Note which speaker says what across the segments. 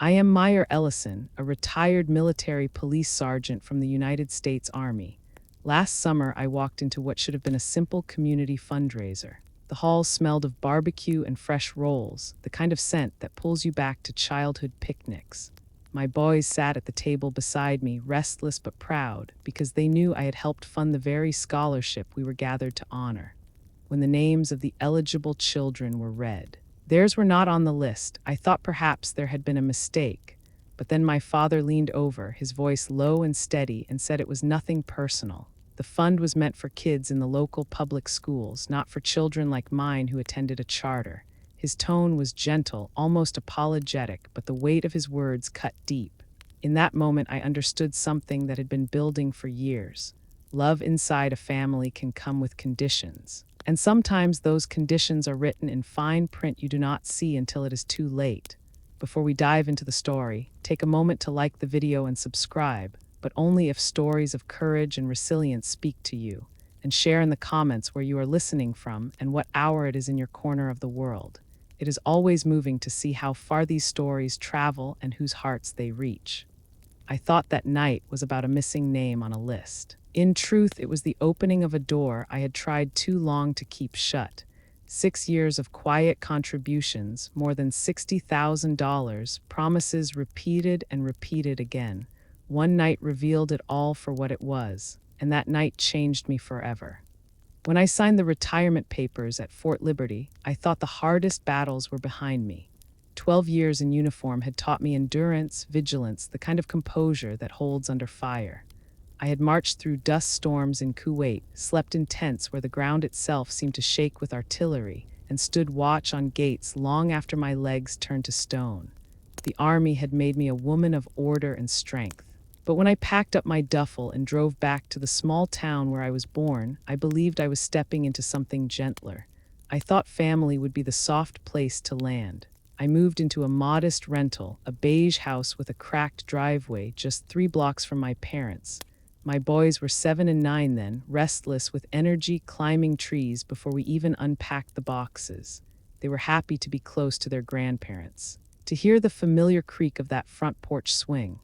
Speaker 1: I am Meyer Ellison, a retired military police sergeant from the United States Army. Last summer, I walked into what should have been a simple community fundraiser. The halls smelled of barbecue and fresh rolls, the kind of scent that pulls you back to childhood picnics. My boys sat at the table beside me, restless but proud, because they knew I had helped fund the very scholarship we were gathered to honor. When the names of the eligible children were read, theirs were not on the list. I thought perhaps there had been a mistake, but then my father leaned over, his voice low and steady, and said it was nothing personal. The fund was meant for kids in the local public schools, not for children like mine who attended a charter. His tone was gentle, almost apologetic, but the weight of his words cut deep. In that moment, I understood something that had been building for years. Love inside a family can come with conditions. And sometimes those conditions are written in fine print you do not see until it is too late. Before we dive into the story, take a moment to like the video and subscribe, but only if stories of courage and resilience speak to you, and share in the comments where you are listening from and what hour it is in your corner of the world. It is always moving to see how far these stories travel and whose hearts they reach. I thought that night was about a missing name on a list. In truth, it was the opening of a door I had tried too long to keep shut. 6 years of quiet contributions, more than $60,000, promises repeated and repeated again. One night revealed it all for what it was, and that night changed me forever. When I signed the retirement papers at Fort Liberty, I thought the hardest battles were behind me. 12 years in uniform had taught me endurance, vigilance, the kind of composure that holds under fire. I had marched through dust storms in Kuwait, slept in tents where the ground itself seemed to shake with artillery, and stood watch on gates long after my legs turned to stone. The Army had made me a woman of order and strength. But when I packed up my duffel and drove back to the small town where I was born, I believed I was stepping into something gentler. I thought family would be the soft place to land. I moved into a modest rental, a beige house with a cracked driveway just 3 blocks from my parents. My boys were 7 and 9 then, restless with energy, climbing trees before we even unpacked the boxes. They were happy to be close to their grandparents, to hear the familiar creak of that front porch swing.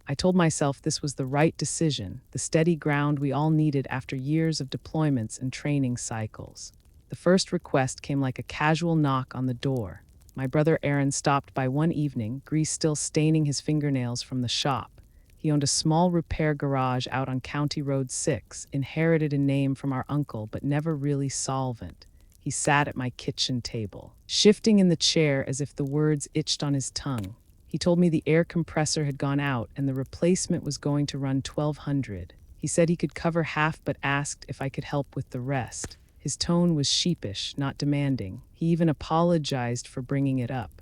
Speaker 1: I told myself this was the right decision, the steady ground we all needed after years of deployments and training cycles. The first request came like a casual knock on the door. My brother Aaron stopped by one evening, grease still staining his fingernails from the shop. He owned a small repair garage out on County Road 6, inherited a name from our uncle, but never really solvent. He sat at my kitchen table, shifting in the chair as if the words itched on his tongue. He told me the air compressor had gone out and the replacement was going to run $1,200. He said he could cover half but asked if I could help with the rest. His tone was sheepish, not demanding. He even apologized for bringing it up.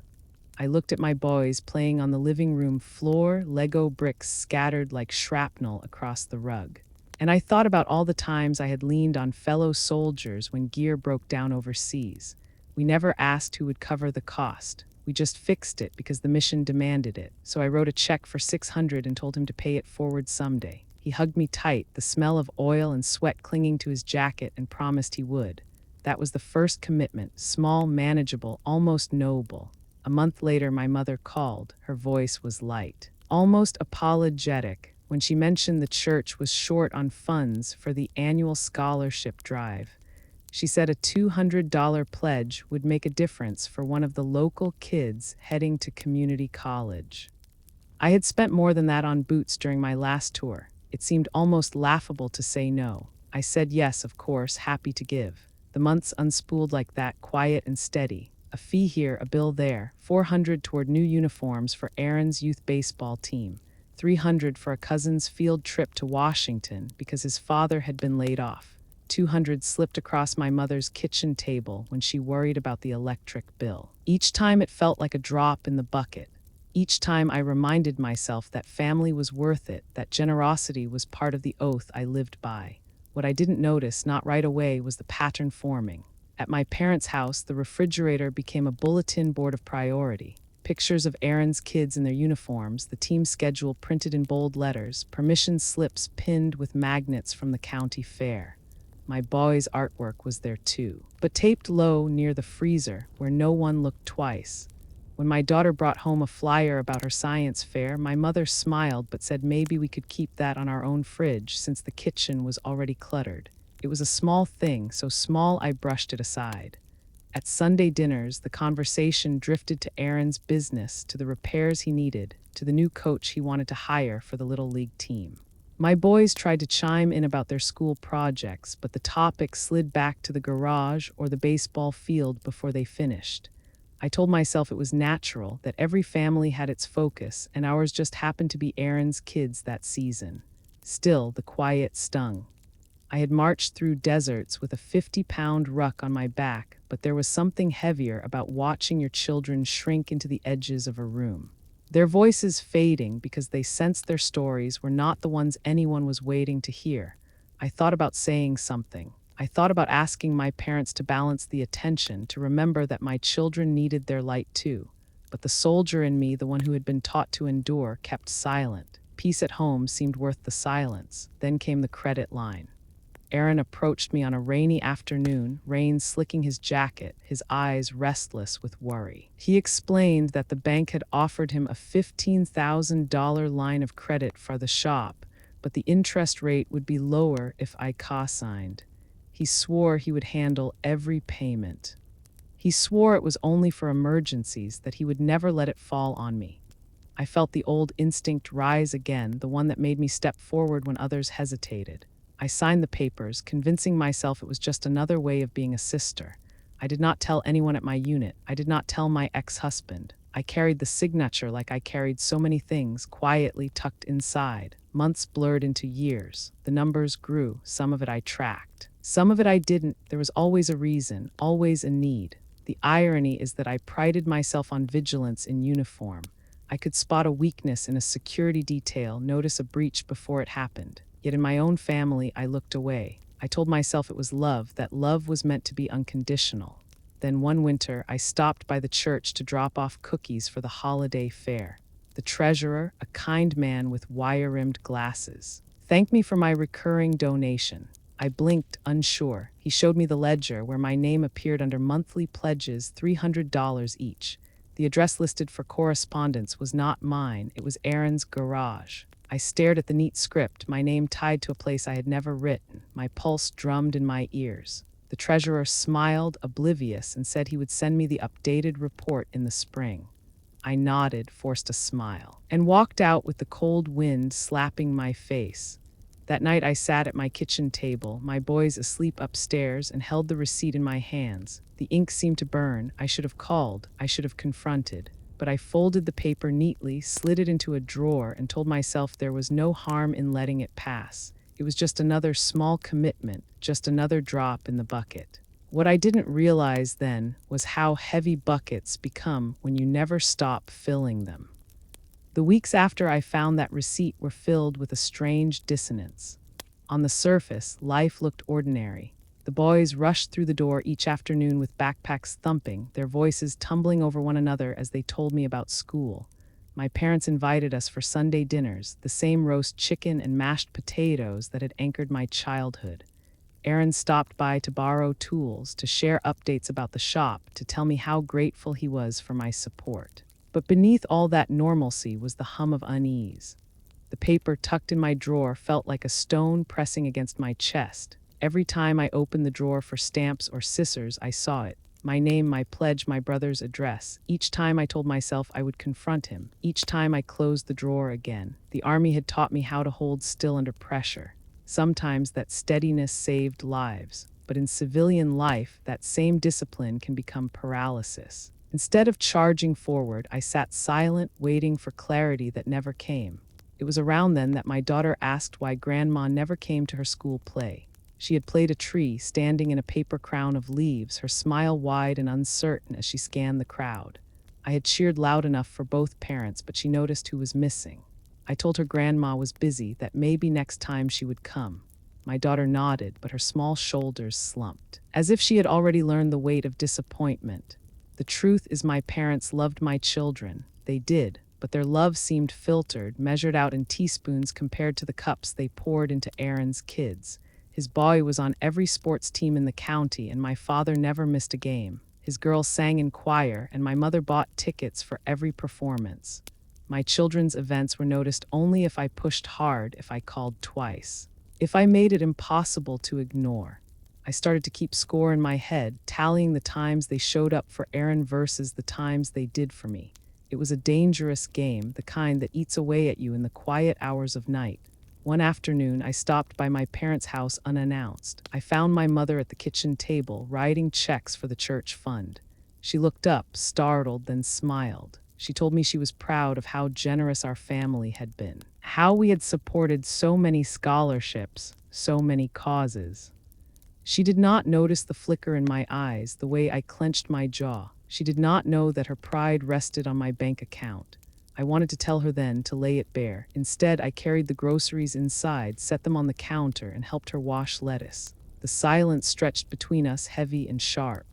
Speaker 1: I looked at my boys playing on the living room floor, Lego bricks scattered like shrapnel across the rug. And I thought about all the times I had leaned on fellow soldiers when gear broke down overseas. We never asked who would cover the cost. We just fixed it because the mission demanded it. So I wrote a check for $600 and told him to pay it forward someday. He hugged me tight, the smell of oil and sweat clinging to his jacket, and promised he would. That was the first commitment, small, manageable, almost noble. A month later, my mother called. Her voice was light, almost apologetic, when she mentioned the church was short on funds for the annual scholarship drive. She said a $200 pledge would make a difference for one of the local kids heading to community college. I had spent more than that on boots during my last tour. It seemed almost laughable to say no. I said yes, of course, happy to give. The months unspooled like that, quiet and steady. A fee here, a bill there, $400 toward new uniforms for Aaron's youth baseball team, $300 for a cousin's field trip to Washington because his father had been laid off. $200 slipped across my mother's kitchen table when she worried about the electric bill. Each time it felt like a drop in the bucket. Each time I reminded myself that family was worth it, that generosity was part of the oath I lived by. What I didn't notice, not right away, was the pattern forming. At my parents' house, the refrigerator became a bulletin board of priority. Pictures of Aaron's kids in their uniforms, the team schedule printed in bold letters, permission slips pinned with magnets from the county fair. My boys' artwork was there too, but taped low near the freezer where no one looked twice. When my daughter brought home a flyer about her science fair, my mother smiled but said maybe we could keep that on our own fridge since the kitchen was already cluttered. It was a small thing, so small I brushed it aside. At Sunday dinners, the conversation drifted to Aaron's business, to the repairs he needed, to the new coach he wanted to hire for the Little League team. My boys tried to chime in about their school projects, but the topic slid back to the garage or the baseball field before they finished. I told myself it was natural, that every family had its focus, and ours just happened to be Aaron's kids that season. Still, the quiet stung. I had marched through deserts with a 50-pound ruck on my back, but there was something heavier about watching your children shrink into the edges of a room. Their voices fading because they sensed their stories were not the ones anyone was waiting to hear. I thought about saying something. I thought about asking my parents to balance the attention, to remember that my children needed their light too. But the soldier in me, the one who had been taught to endure, kept silent. Peace at home seemed worth the silence. Then came the credit line. Aaron approached me on a rainy afternoon, rain slicking his jacket, his eyes restless with worry. He explained that the bank had offered him a $15,000 line of credit for the shop, but the interest rate would be lower if I co-signed. He swore he would handle every payment. He swore it was only for emergencies, that he would never let it fall on me. I felt the old instinct rise again, the one that made me step forward when others hesitated. I signed the papers, convincing myself it was just another way of being a sister. I did not tell anyone at my unit. I did not tell my ex-husband. I carried the signature like I carried so many things, quietly tucked inside. Months blurred into years. The numbers grew. Some of it I tracked. Some of it I didn't. There was always a reason, always a need. The irony is that I prided myself on vigilance in uniform. I could spot a weakness in a security detail, notice a breach before it happened. Yet in my own family, I looked away. I told myself it was love, that love was meant to be unconditional. Then one winter, I stopped by the church to drop off cookies for the holiday fair. The treasurer, a kind man with wire-rimmed glasses, thanked me for my recurring donation. I blinked, unsure. He showed me the ledger where my name appeared under monthly pledges, $300 each. The address listed for correspondence was not mine, it was Aaron's garage. I stared at the neat script, my name tied to a place I had never written. My pulse drummed in my ears. The treasurer smiled, oblivious, and said he would send me the updated report in the spring. I nodded, forced a smile, and walked out with the cold wind slapping my face. That night I sat at my kitchen table, my boys asleep upstairs, and held the receipt in my hands. The ink seemed to burn. I should have called. I should have confronted. But I folded the paper neatly, slid it into a drawer, and told myself there was no harm in letting it pass. It was just another small commitment, just another drop in the bucket. What I didn't realize then was how heavy buckets become when you never stop filling them. The weeks after I found that receipt were filled with a strange dissonance. On the surface, life looked ordinary. The boys rushed through the door each afternoon with backpacks thumping, their voices tumbling over one another as they told me about school. My parents invited us for Sunday dinners, the same roast chicken and mashed potatoes that had anchored my childhood. Aaron stopped by to borrow tools, to share updates about the shop, to tell me how grateful he was for my support. But beneath all that normalcy was the hum of unease. The paper tucked in my drawer felt like a stone pressing against my chest. Every time I opened the drawer for stamps or scissors, I saw it. My name, my pledge, my brother's address. Each time I told myself I would confront him. Each time I closed the drawer again. The Army had taught me how to hold still under pressure. Sometimes that steadiness saved lives. But in civilian life, that same discipline can become paralysis. Instead of charging forward, I sat silent, waiting for clarity that never came. It was around then that my daughter asked why Grandma never came to her school play. She had played a tree, standing in a paper crown of leaves, her smile wide and uncertain as she scanned the crowd. I had cheered loud enough for both parents, but she noticed who was missing. I told her Grandma was busy, that maybe next time she would come. My daughter nodded, but her small shoulders slumped, as if she had already learned the weight of disappointment. The truth is my parents loved my children. They did, but their love seemed filtered, measured out in teaspoons compared to the cups they poured into Aaron's kids. His boy was on every sports team in the county, and my father never missed a game. His girls sang in choir, and my mother bought tickets for every performance. My children's events were noticed only if I pushed hard, if I called twice, if I made it impossible to ignore. I started to keep score in my head, tallying the times they showed up for Aaron versus the times they did for me. It was a dangerous game, the kind that eats away at you in the quiet hours of night. One afternoon, I stopped by my parents' house unannounced. I found my mother at the kitchen table, writing checks for the church fund. She looked up, startled, then smiled. She told me she was proud of how generous our family had been, how we had supported so many scholarships, so many causes. She did not notice the flicker in my eyes, the way I clenched my jaw. She did not know that her pride rested on my bank account. I wanted to tell her then to lay it bare. Instead, I carried the groceries inside, set them on the counter, and helped her wash lettuce. The silence stretched between us, heavy and sharp.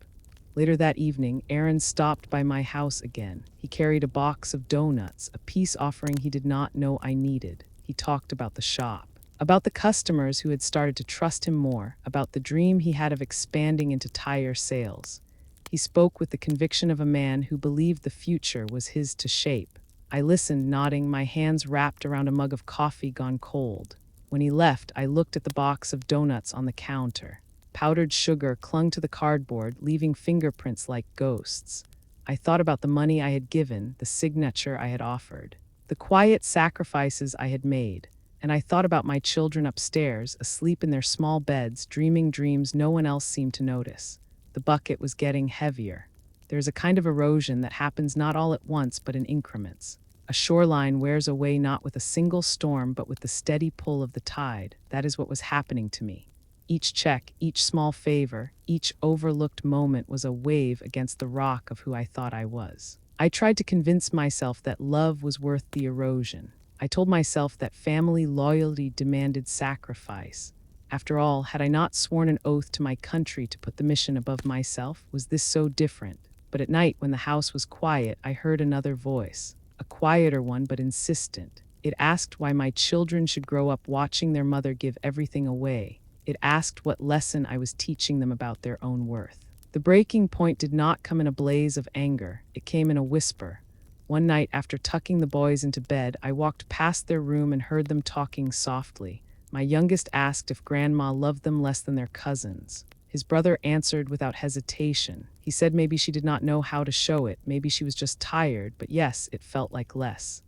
Speaker 1: Later that evening, Aaron stopped by my house again. He carried a box of donuts, a peace offering he did not know I needed. He talked about the shop, about the customers who had started to trust him more, about the dream he had of expanding into tire sales. He spoke with the conviction of a man who believed the future was his to shape. I listened, nodding, my hands wrapped around a mug of coffee gone cold. When he left, I looked at the box of donuts on the counter. Powdered sugar clung to the cardboard, leaving fingerprints like ghosts. I thought about the money I had given, the signature I had offered, the quiet sacrifices I had made, and I thought about my children upstairs, asleep in their small beds, dreaming dreams no one else seemed to notice. The bucket was getting heavier. There is a kind of erosion that happens not all at once but in increments. A shoreline wears away not with a single storm but with the steady pull of the tide. That is what was happening to me. Each check, each small favor, each overlooked moment was a wave against the rock of who I thought I was. I tried to convince myself that love was worth the erosion. I told myself that family loyalty demanded sacrifice. After all, had I not sworn an oath to my country to put the mission above myself? Was this so different? But at night, when the house was quiet, I heard another voice, a quieter one but insistent. It asked why my children should grow up watching their mother give everything away. It asked what lesson I was teaching them about their own worth. The breaking point did not come in a blaze of anger. It came in a whisper. One night, after tucking the boys into bed, I walked past their room and heard them talking softly. My youngest asked if Grandma loved them less than their cousins. His brother answered without hesitation. He said maybe she did not know how to show it, maybe she was just tired, but yes, it felt like less.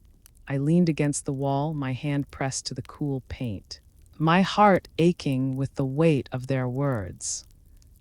Speaker 1: I leaned against the wall, my hand pressed to the cool paint, my heart aching with the weight of their words.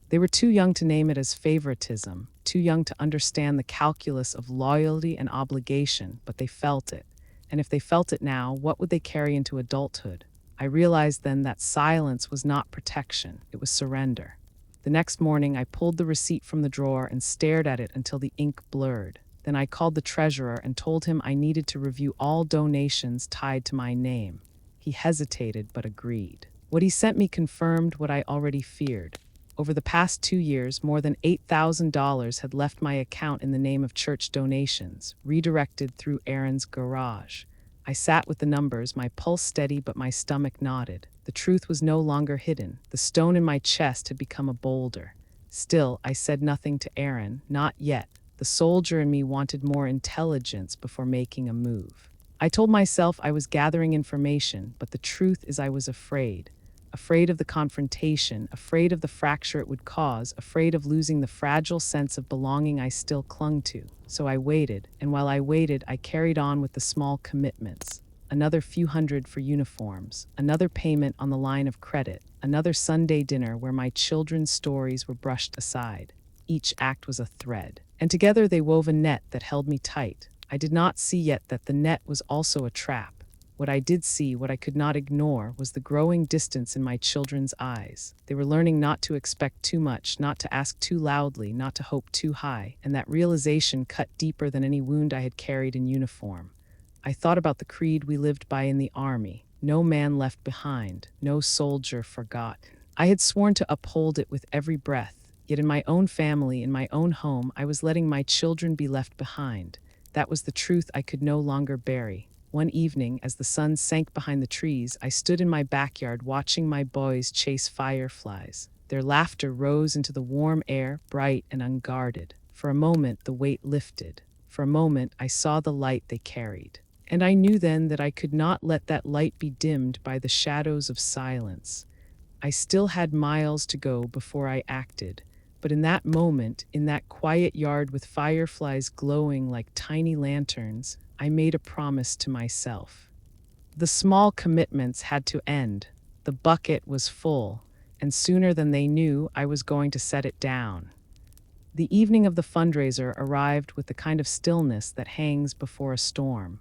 Speaker 1: They were too young to name it as favoritism, too young to understand the calculus of loyalty and obligation, but they felt it. And if they felt it now, what would they carry into adulthood? I realized then that silence was not protection, it was surrender. The next morning, I pulled the receipt from the drawer and stared at it until the ink blurred. Then I called the treasurer and told him I needed to review all donations tied to my name. He hesitated but agreed. What he sent me confirmed what I already feared. Over the past 2 years, more than $8,000 had left my account in the name of church donations, redirected through Aaron's garage. I sat with the numbers, my pulse steady but my stomach knotted. The truth was no longer hidden. The stone in my chest had become a boulder. Still, I said nothing to Aaron, not yet. The soldier in me wanted more intelligence before making a move. I told myself I was gathering information, but the truth is I was afraid. Afraid of the confrontation, afraid of the fracture it would cause, afraid of losing the fragile sense of belonging I still clung to. So I waited, and while I waited, I carried on with the small commitments. Another few hundred for uniforms, another payment on the line of credit, another Sunday dinner where my children's stories were brushed aside. Each act was a thread, and together they wove a net that held me tight. I did not see yet that the net was also a trap. What I did see, what I could not ignore, was the growing distance in my children's eyes. They were learning not to expect too much, not to ask too loudly, not to hope too high, and that realization cut deeper than any wound I had carried in uniform. I thought about the creed we lived by in the army. No man left behind, no soldier forgotten. I had sworn to uphold it with every breath, yet in my own family, in my own home, I was letting my children be left behind. That was the truth I could no longer bury. One evening, as the sun sank behind the trees, I stood in my backyard watching my boys chase fireflies. Their laughter rose into the warm air, bright and unguarded. For a moment, the weight lifted. For a moment, I saw the light they carried. And I knew then that I could not let that light be dimmed by the shadows of silence. I still had miles to go before I acted, but in that moment, in that quiet yard with fireflies glowing like tiny lanterns, I made a promise to myself. The small commitments had to end. The bucket was full, and sooner than they knew, I was going to set it down. The evening of the fundraiser arrived with the kind of stillness that hangs before a storm.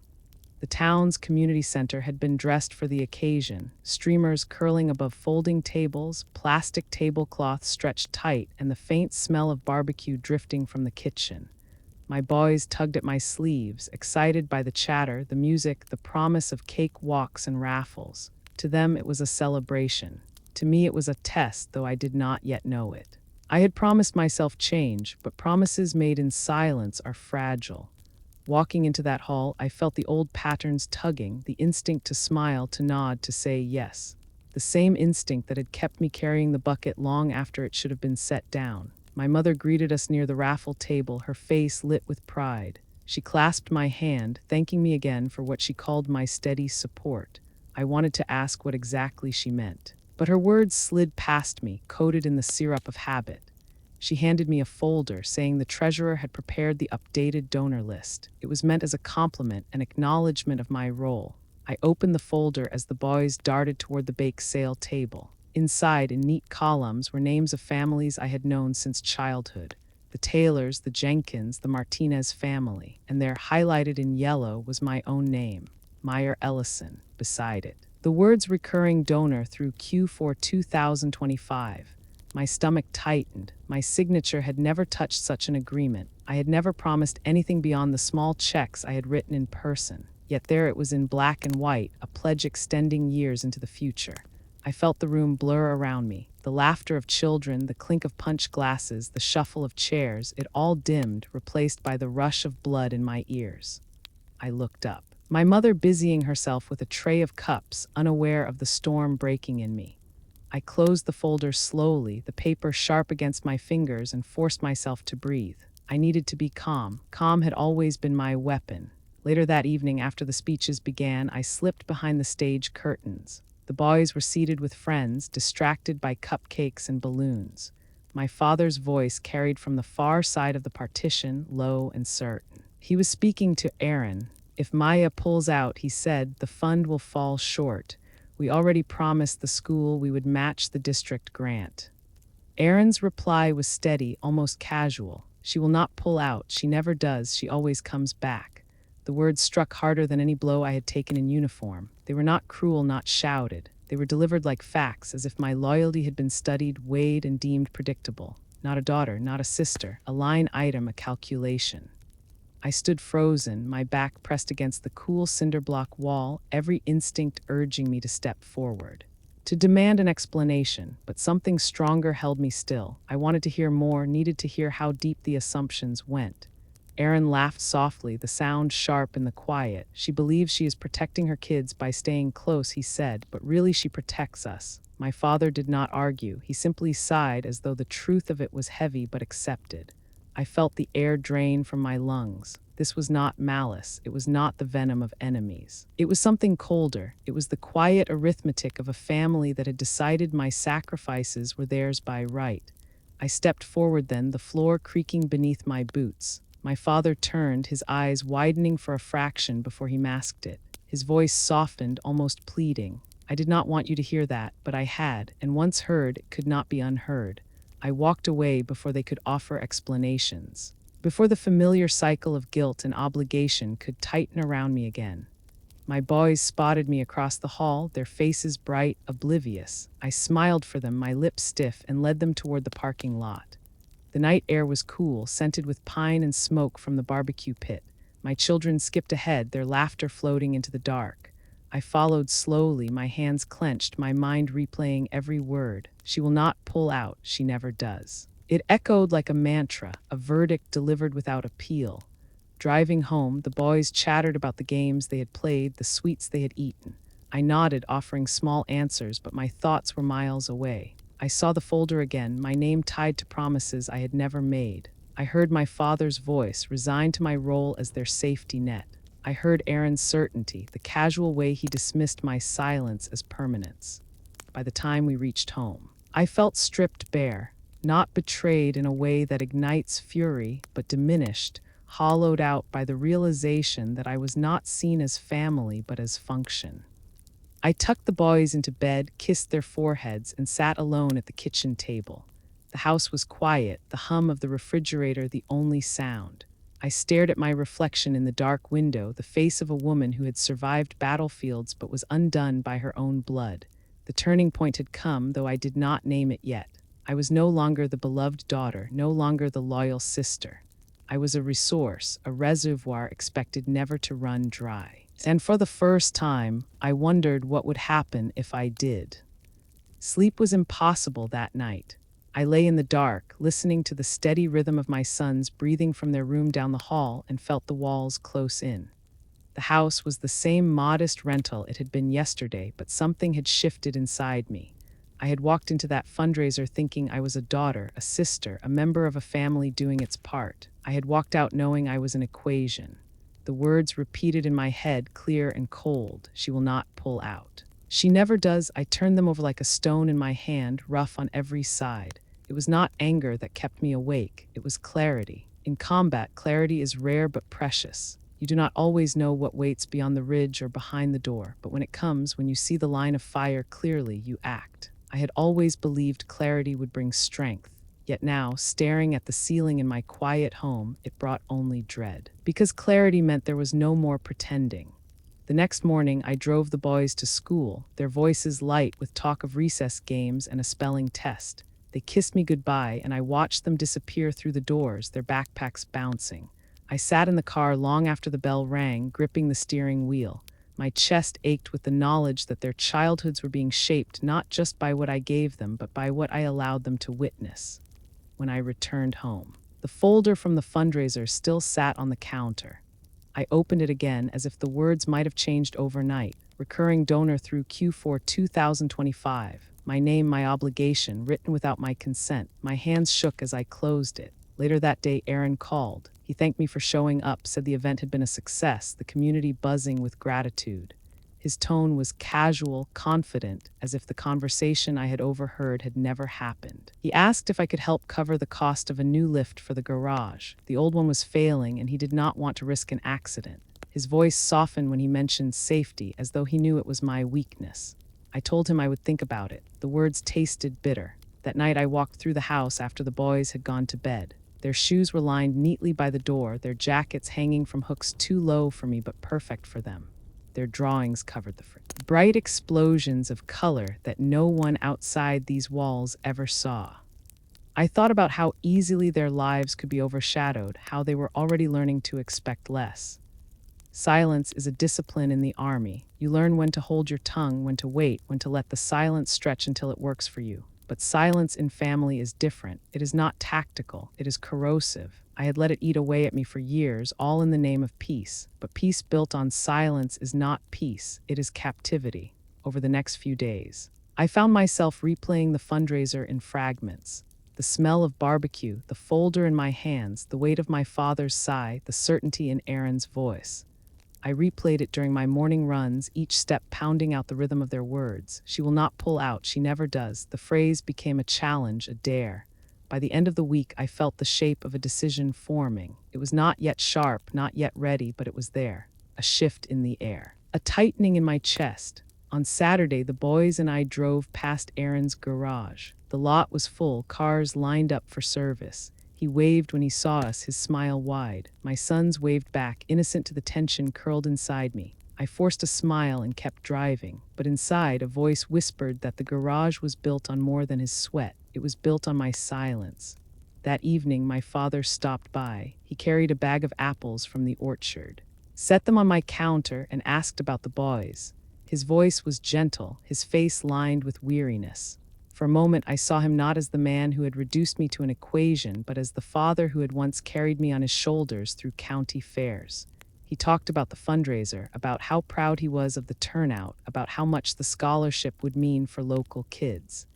Speaker 1: The town's community center had been dressed for the occasion, streamers curling above folding tables, plastic tablecloths stretched tight, and the faint smell of barbecue drifting from the kitchen. My boys tugged at my sleeves, excited by the chatter, the music, the promise of cake walks and raffles. To them, it was a celebration. To me, it was a test, though I did not yet know it. I had promised myself change, but promises made in silence are fragile. Walking into that hall, I felt the old patterns tugging, the instinct to smile, to nod, to say yes. The same instinct that had kept me carrying the bucket long after it should have been set down. My mother greeted us near the raffle table, her face lit with pride. She clasped my hand, thanking me again for what she called my steady support. I wanted to ask what exactly she meant, but her words slid past me, coated in the syrup of habit. She handed me a folder saying the treasurer had prepared the updated donor list. It was meant as a compliment, an acknowledgement of my role. I opened the folder as the boys darted toward the bake sale table. Inside, in neat columns, were names of families I had known since childhood. The Taylors, the Jenkins, the Martinez family, and there, highlighted in yellow, was my own name, Meyer Ellison, beside it. The words recurring donor through Q4 2025. My stomach tightened. My signature had never touched such an agreement. I had never promised anything beyond the small checks I had written in person. Yet there it was in black and white, a pledge extending years into the future. I felt the room blur around me. The laughter of children, the clink of punch glasses, the shuffle of chairs, it all dimmed, replaced by the rush of blood in my ears. I looked up. My mother busying herself with a tray of cups, unaware of the storm breaking in me. I closed the folder slowly, the paper sharp against my fingers, and forced myself to breathe. I needed to be calm. Calm had always been my weapon. Later that evening, after the speeches began, I slipped behind the stage curtains. The boys were seated with friends, distracted by cupcakes and balloons. My father's voice carried from the far side of the partition, low and certain. He was speaking to Aaron. If Maya pulls out, he said, the fund will fall short. We already promised the school we would match the district grant. Aaron's reply was steady, almost casual. She will not pull out. She never does. She always comes back. The words struck harder than any blow I had taken in uniform. They were not cruel, not shouted. They were delivered like facts, as if my loyalty had been studied, weighed, and deemed predictable. Not a daughter, not a sister, a line item, a calculation. I stood frozen, my back pressed against the cool cinder block wall, every instinct urging me to step forward, to demand an explanation, but something stronger held me still. I wanted to hear more, needed to hear how deep the assumptions went. Aaron laughed softly, the sound sharp in the quiet. She believes she is protecting her kids by staying close, he said, but really she protects us. My father did not argue. He simply sighed as though the truth of it was heavy but accepted. I felt the air drain from my lungs. This was not malice. It was not the venom of enemies. It was something colder. It was the quiet arithmetic of a family that had decided my sacrifices were theirs by right. I stepped forward then, the floor creaking beneath my boots. My father turned, his eyes widening for a fraction before he masked it. His voice softened, almost pleading. I did not want you to hear that, but I had, and once heard, it could not be unheard. I walked away before they could offer explanations, before the familiar cycle of guilt and obligation could tighten around me again. My boys spotted me across the hall, their faces bright, oblivious. I smiled for them, my lips stiff, and led them toward the parking lot. The night air was cool, scented with pine and smoke from the barbecue pit. My children skipped ahead, their laughter floating into the dark. I followed slowly, my hands clenched, my mind replaying every word. She will not pull out, she never does. It echoed like a mantra, a verdict delivered without appeal. Driving home, the boys chattered about the games they had played, the sweets they had eaten. I nodded, offering small answers, but my thoughts were miles away. I saw the folder again, my name tied to promises I had never made. I heard my father's voice, resigned to my role as their safety net. I heard Aaron's certainty, the casual way he dismissed my silence as permanence. By the time we reached home, I felt stripped bare, not betrayed in a way that ignites fury, but diminished, hollowed out by the realization that I was not seen as family but as function. I tucked the boys into bed, kissed their foreheads, and sat alone at the kitchen table. The house was quiet, the hum of the refrigerator the only sound. I stared at my reflection in the dark window, the face of a woman who had survived battlefields but was undone by her own blood. The turning point had come, though I did not name it yet. I was no longer the beloved daughter, no longer the loyal sister. I was a resource, a reservoir expected never to run dry. And for the first time, I wondered what would happen if I did. Sleep was impossible that night. I lay in the dark, listening to the steady rhythm of my sons breathing from their room down the hall, and felt the walls close in. The house was the same modest rental it had been yesterday, but something had shifted inside me. I had walked into that fundraiser thinking I was a daughter, a sister, a member of a family doing its part. I had walked out knowing I was an equation. The words repeated in my head, clear and cold: she will not pull out. She never does. I turned them over like a stone in my hand, rough on every side. It was not anger that kept me awake. It was clarity. In combat, clarity is rare but precious. You do not always know what waits beyond the ridge or behind the door, but when it comes, when you see the line of fire clearly, you act. I had always believed clarity would bring strength. Yet now, staring at the ceiling in my quiet home, it brought only dread. Because clarity meant there was no more pretending. The next morning, I drove the boys to school, their voices light with talk of recess games and a spelling test. They kissed me goodbye, and I watched them disappear through the doors, their backpacks bouncing. I sat in the car long after the bell rang, gripping the steering wheel. My chest ached with the knowledge that their childhoods were being shaped not just by what I gave them, but by what I allowed them to witness. When I returned home, the folder from the fundraiser still sat on the counter. I opened it again as if the words might have changed overnight. Recurring donor through Q4 2025. My name, my obligation, written without my consent. My hands shook as I closed it. Later that day, Aaron called. He thanked me for showing up, said the event had been a success, the community buzzing with gratitude. His tone was casual, confident, as if the conversation I had overheard had never happened. He asked if I could help cover the cost of a new lift for the garage. The old one was failing, and he did not want to risk an accident. His voice softened when he mentioned safety, as though he knew it was my weakness. I told him I would think about it. The words tasted bitter. That night I walked through the house after the boys had gone to bed. Their shoes were lined neatly by the door, their jackets hanging from hooks too low for me but perfect for them. Their drawings covered the front. Bright explosions of color that no one outside these walls ever saw. I thought about how easily their lives could be overshadowed, how they were already learning to expect less. Silence is a discipline in the army. You learn when to hold your tongue, when to wait, when to let the silence stretch until it works for you. But silence in family is different. It is not tactical. It is corrosive. I had let it eat away at me for years, all in the name of peace. But peace built on silence is not peace. It is captivity. Over the next few days, I found myself replaying the fundraiser in fragments. The smell of barbecue, the folder in my hands, the weight of my father's sigh, the certainty in Aaron's voice. I replayed it during my morning runs, each step pounding out the rhythm of their words. She will not pull out, she never does. The phrase became a challenge, a dare. By the end of the week, I felt the shape of a decision forming. It was not yet sharp, not yet ready, but it was there. A shift in the air. A tightening in my chest. On Saturday, the boys and I drove past Aaron's garage. The lot was full, cars lined up for service. He waved when he saw us, his smile wide. My sons waved back, innocent to the tension curled inside me. I forced a smile and kept driving, but inside, a voice whispered that the garage was built on more than his sweat. It was built on my silence. That evening, my father stopped by. He carried a bag of apples from the orchard, set them on my counter, and asked about the boys. His voice was gentle, his face lined with weariness. For a moment, I saw him not as the man who had reduced me to an equation, but as the father who had once carried me on his shoulders through county fairs. He talked about the fundraiser, about how proud he was of the turnout, about how much the scholarship would mean for local kids.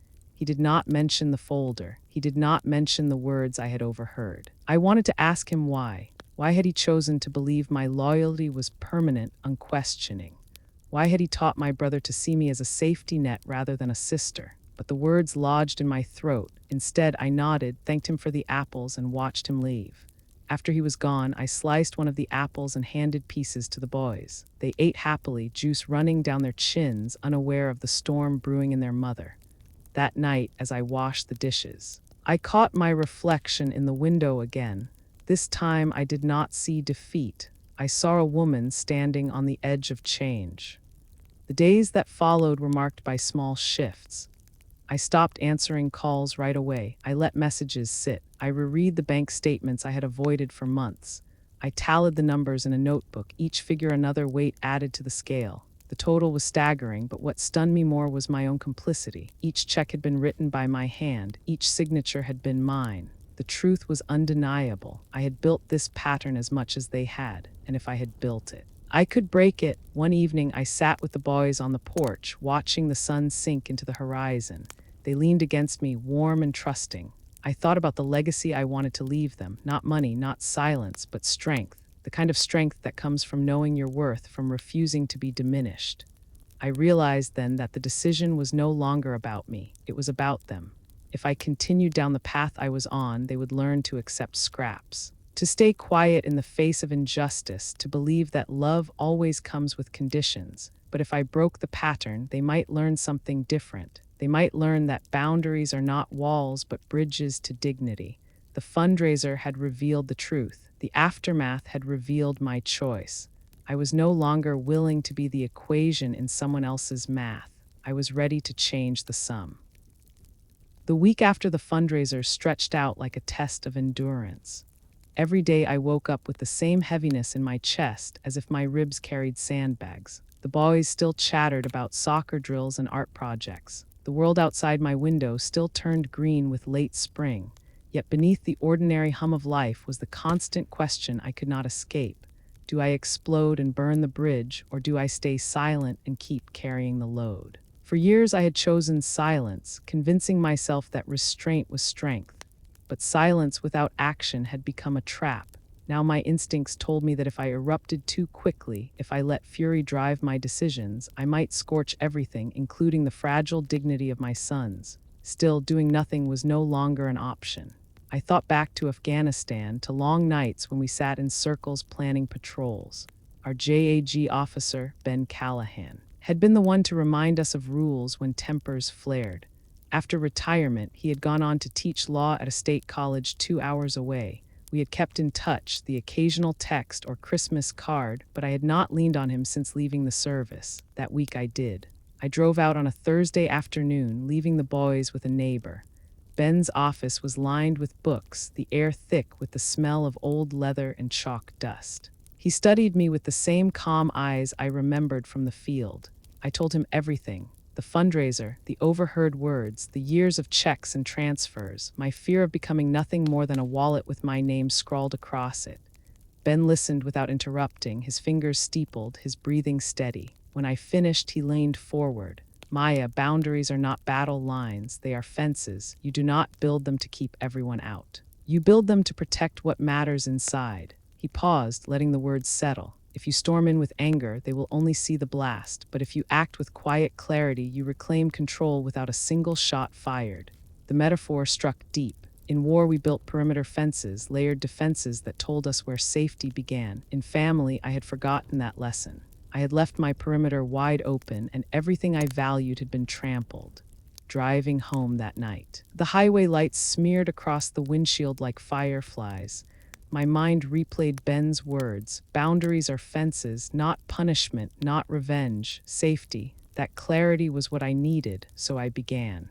Speaker 1: He did not mention the folder. He did not mention the words I had overheard. I wanted to ask him why. Why had he chosen to believe my loyalty was permanent, unquestioning? Why had he taught my brother to see me as a safety net rather than a sister? But the words lodged in my throat. Instead, I nodded, thanked him for the apples, and watched him leave. After he was gone, I sliced one of the apples and handed pieces to the boys. They ate happily, juice running down their chins, unaware of the storm brewing in their mother. That night, as I washed the dishes, I caught my reflection in the window again. This time I did not see defeat. I saw a woman standing on the edge of change. The days that followed were marked by small shifts. I stopped answering calls right away. I let messages sit. I reread the bank statements I had avoided for months. I tallied the numbers in a notebook, each figure another weight added to the scale. The total was staggering, but what stunned me more was my own complicity. Each check had been written by my hand. Each signature had been mine. The truth was undeniable. I had built this pattern as much as they had, and if I had built it, I could break it. One evening, I sat with the boys on the porch, watching the sun sink into the horizon. They leaned against me, warm and trusting. I thought about the legacy I wanted to leave them. Not money, not silence, but strength. The kind of strength that comes from knowing your worth, from refusing to be diminished. I realized then that the decision was no longer about me. It was about them. If I continued down the path I was on, they would learn to accept scraps, to stay quiet in the face of injustice, to believe that love always comes with conditions. But if I broke the pattern, they might learn something different. They might learn that boundaries are not walls, but bridges to dignity. The fundraiser had revealed the truth. The aftermath had revealed my choice. I was no longer willing to be the equation in someone else's math. I was ready to change the sum. The week after the fundraiser stretched out like a test of endurance. Every day I woke up with the same heaviness in my chest, as if my ribs carried sandbags. The boys still chattered about soccer drills and art projects. The world outside my window still turned green with late spring. Yet beneath the ordinary hum of life was the constant question I could not escape. Do I explode and burn the bridge, or do I stay silent and keep carrying the load? For years I had chosen silence, convincing myself that restraint was strength. But silence without action had become a trap. Now my instincts told me that if I erupted too quickly, if I let fury drive my decisions, I might scorch everything, including the fragile dignity of my sons. Still, doing nothing was no longer an option. I thought back to Afghanistan, to long nights when we sat in circles planning patrols. Our JAG officer, Ben Callahan, had been the one to remind us of rules when tempers flared. After retirement, he had gone on to teach law at a state college 2 hours away. We had kept in touch, the occasional text or Christmas card, but I had not leaned on him since leaving the service. That week I did. I drove out on a Thursday afternoon, leaving the boys with a neighbor. Ben's office was lined with books, the air thick with the smell of old leather and chalk dust. He studied me with the same calm eyes I remembered from the field. I told him everything. The fundraiser, the overheard words, the years of checks and transfers, my fear of becoming nothing more than a wallet with my name scrawled across it. Ben listened without interrupting, his fingers steepled, his breathing steady. When I finished, he leaned forward. Maya, boundaries are not battle lines, they are fences. You do not build them to keep everyone out. You build them to protect what matters inside. He paused, letting the words settle. If you storm in with anger, they will only see the blast, but if you act with quiet clarity, you reclaim control without a single shot fired. The metaphor struck deep. In war, we built perimeter fences, layered defenses that told us where safety began. In family, I had forgotten that lesson. I had left my perimeter wide open, and everything I valued had been trampled. Driving home that night, the highway lights smeared across the windshield like fireflies. My mind replayed Ben's words. Boundaries are fences, not punishment, not revenge, safety. That clarity was what I needed, so I began.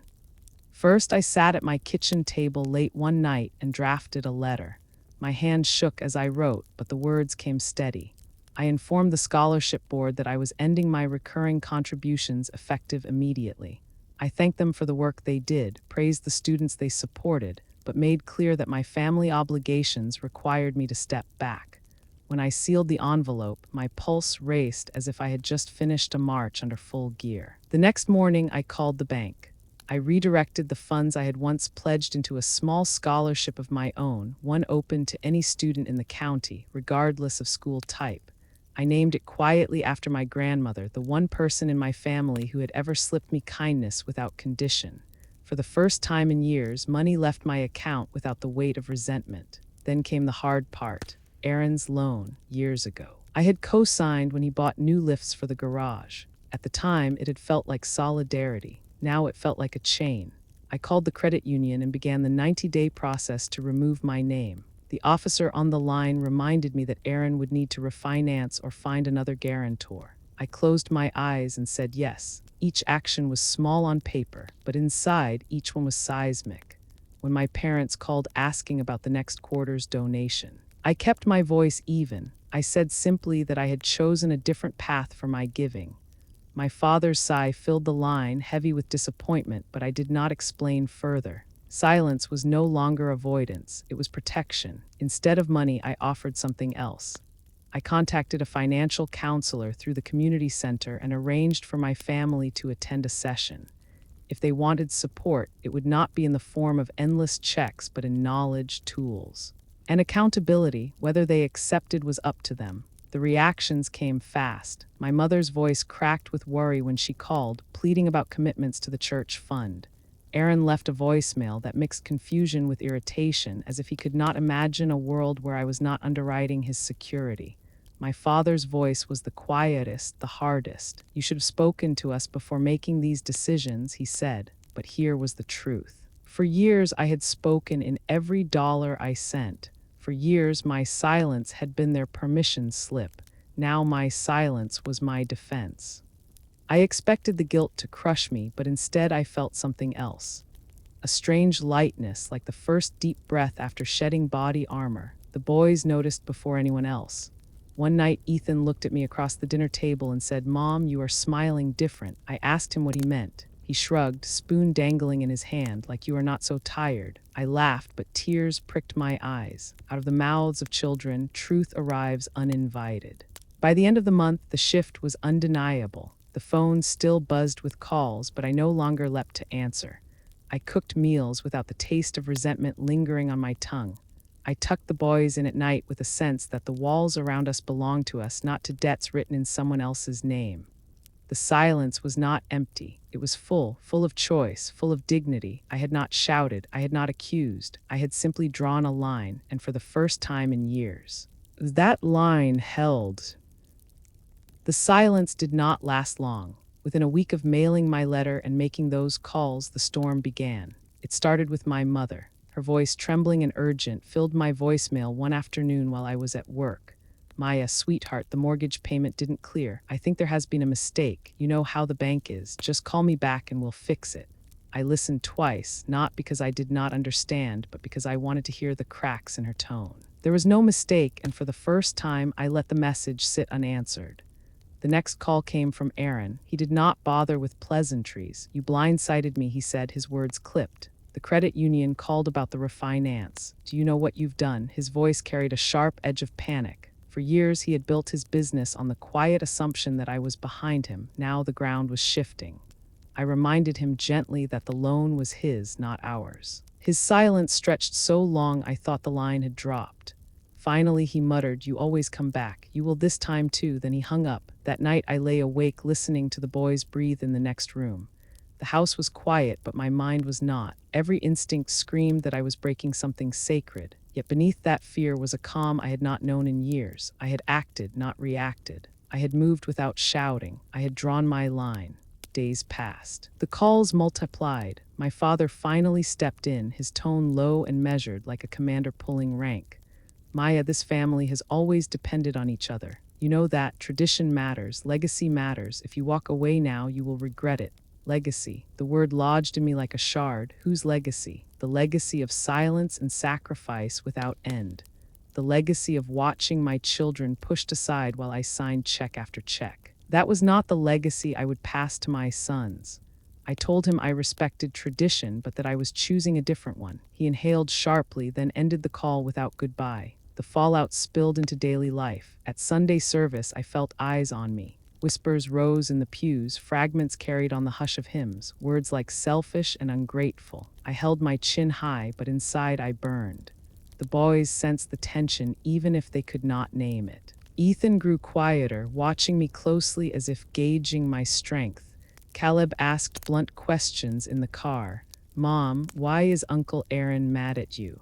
Speaker 1: First, I sat at my kitchen table late one night and drafted a letter. My hand shook as I wrote, but the words came steady. I informed the scholarship board that I was ending my recurring contributions effective immediately. I thanked them for the work they did, praised the students they supported, but made clear that my family obligations required me to step back. When I sealed the envelope, my pulse raced as if I had just finished a march under full gear. The next morning, I called the bank. I redirected the funds I had once pledged into a small scholarship of my own, one open to any student in the county, regardless of school type. I named it quietly after my grandmother, the one person in my family who had ever slipped me kindness without condition. For the first time in years, money left my account without the weight of resentment. Then came the hard part. Aaron's loan, years ago. I had co-signed when he bought new lifts for the garage. At the time, it had felt like solidarity. Now it felt like a chain. I called the credit union and began the 90-day process to remove my name. The officer on the line reminded me that Aaron would need to refinance or find another guarantor. I closed my eyes and said yes. Each action was small on paper, but inside, each one was seismic. When my parents called asking about the next quarter's donation, I kept my voice even. I said simply that I had chosen a different path for my giving. My father's sigh filled the line, heavy with disappointment, but I did not explain further. Silence was no longer avoidance, it was protection. Instead of money, I offered something else. I contacted a financial counselor through the community center and arranged for my family to attend a session. If they wanted support, it would not be in the form of endless checks, but in knowledge, tools, and accountability. Whether they accepted was up to them. The reactions came fast. My mother's voice cracked with worry when she called, pleading about commitments to the church fund. Aaron left a voicemail that mixed confusion with irritation, as if he could not imagine a world where I was not underwriting his security. My father's voice was the quietest, the hardest. You should have spoken to us before making these decisions, he said, but here was the truth. For years I had spoken in every dollar I sent. For years my silence had been their permission slip. Now my silence was my defense. I expected the guilt to crush me, but instead I felt something else. A strange lightness, like the first deep breath after shedding body armor. The boys noticed before anyone else. One night, Ethan looked at me across the dinner table and said, "Mom, you are smiling different." I asked him what he meant. He shrugged, spoon dangling in his hand, like, "You are not so tired." I laughed, but tears pricked my eyes. Out of the mouths of children, truth arrives uninvited. By the end of the month, the shift was undeniable. The phone still buzzed with calls, but I no longer leapt to answer. I cooked meals without the taste of resentment lingering on my tongue. I tucked the boys in at night with a sense that the walls around us belonged to us, not to debts written in someone else's name. The silence was not empty. It was full of choice, full of dignity. I had not shouted, I had not accused. I had simply drawn a line, and for the first time in years. That line held. The silence did not last long. Within a week of mailing my letter and making those calls, the storm began. It started with my mother. Her voice, trembling and urgent, filled my voicemail one afternoon while I was at work. "Maya, sweetheart, the mortgage payment didn't clear. I think there has been a mistake. You know how the bank is. Just call me back and we'll fix it." I listened twice, not because I did not understand, but because I wanted to hear the cracks in her tone. There was no mistake, and for the first time, I let the message sit unanswered. The next call came from Aaron. He did not bother with pleasantries. "You blindsided me," he said, his words clipped. "The credit union called about the refinance. Do you know what you've done?" His voice carried a sharp edge of panic. For years he had built his business on the quiet assumption that I was behind him. Now the ground was shifting. I reminded him gently that the loan was his, not ours. His silence stretched so long I thought the line had dropped. Finally he muttered, "You always come back. You will this time too." Then he hung up. That night I lay awake listening to the boys breathe in the next room. The house was quiet, but my mind was not. Every instinct screamed that I was breaking something sacred. Yet beneath that fear was a calm I had not known in years. I had acted, not reacted. I had moved without shouting. I had drawn my line. Days passed. The calls multiplied. My father finally stepped in, his tone low and measured, like a commander pulling rank. "Maya, this family has always depended on each other. You know that. Tradition matters. Legacy matters. If you walk away now, you will regret it." Legacy. The word lodged in me like a shard. Whose legacy? The legacy of silence and sacrifice without end. The legacy of watching my children pushed aside while I signed check after check. That was not the legacy I would pass to my sons. I told him I respected tradition, but that I was choosing a different one. He inhaled sharply, then ended the call without goodbye. The fallout spilled into daily life. At Sunday service, I felt eyes on me. Whispers rose in the pews, fragments carried on the hush of hymns, words like selfish and ungrateful. I held my chin high, but inside I burned. The boys sensed the tension even if they could not name it. Ethan grew quieter, watching me closely as if gauging my strength. Caleb asked blunt questions in the car. "Mom, why is Uncle Aaron mad at you?"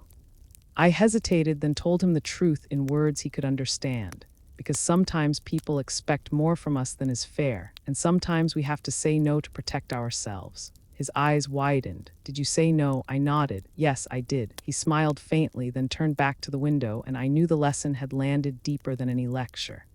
Speaker 1: I hesitated, then told him the truth in words he could understand. Because sometimes people expect more from us than is fair, and sometimes we have to say no to protect ourselves. His eyes widened. "Did you say no?" I nodded. "Yes, I did." He smiled faintly, then turned back to the window, and I knew the lesson had landed deeper than any lecture.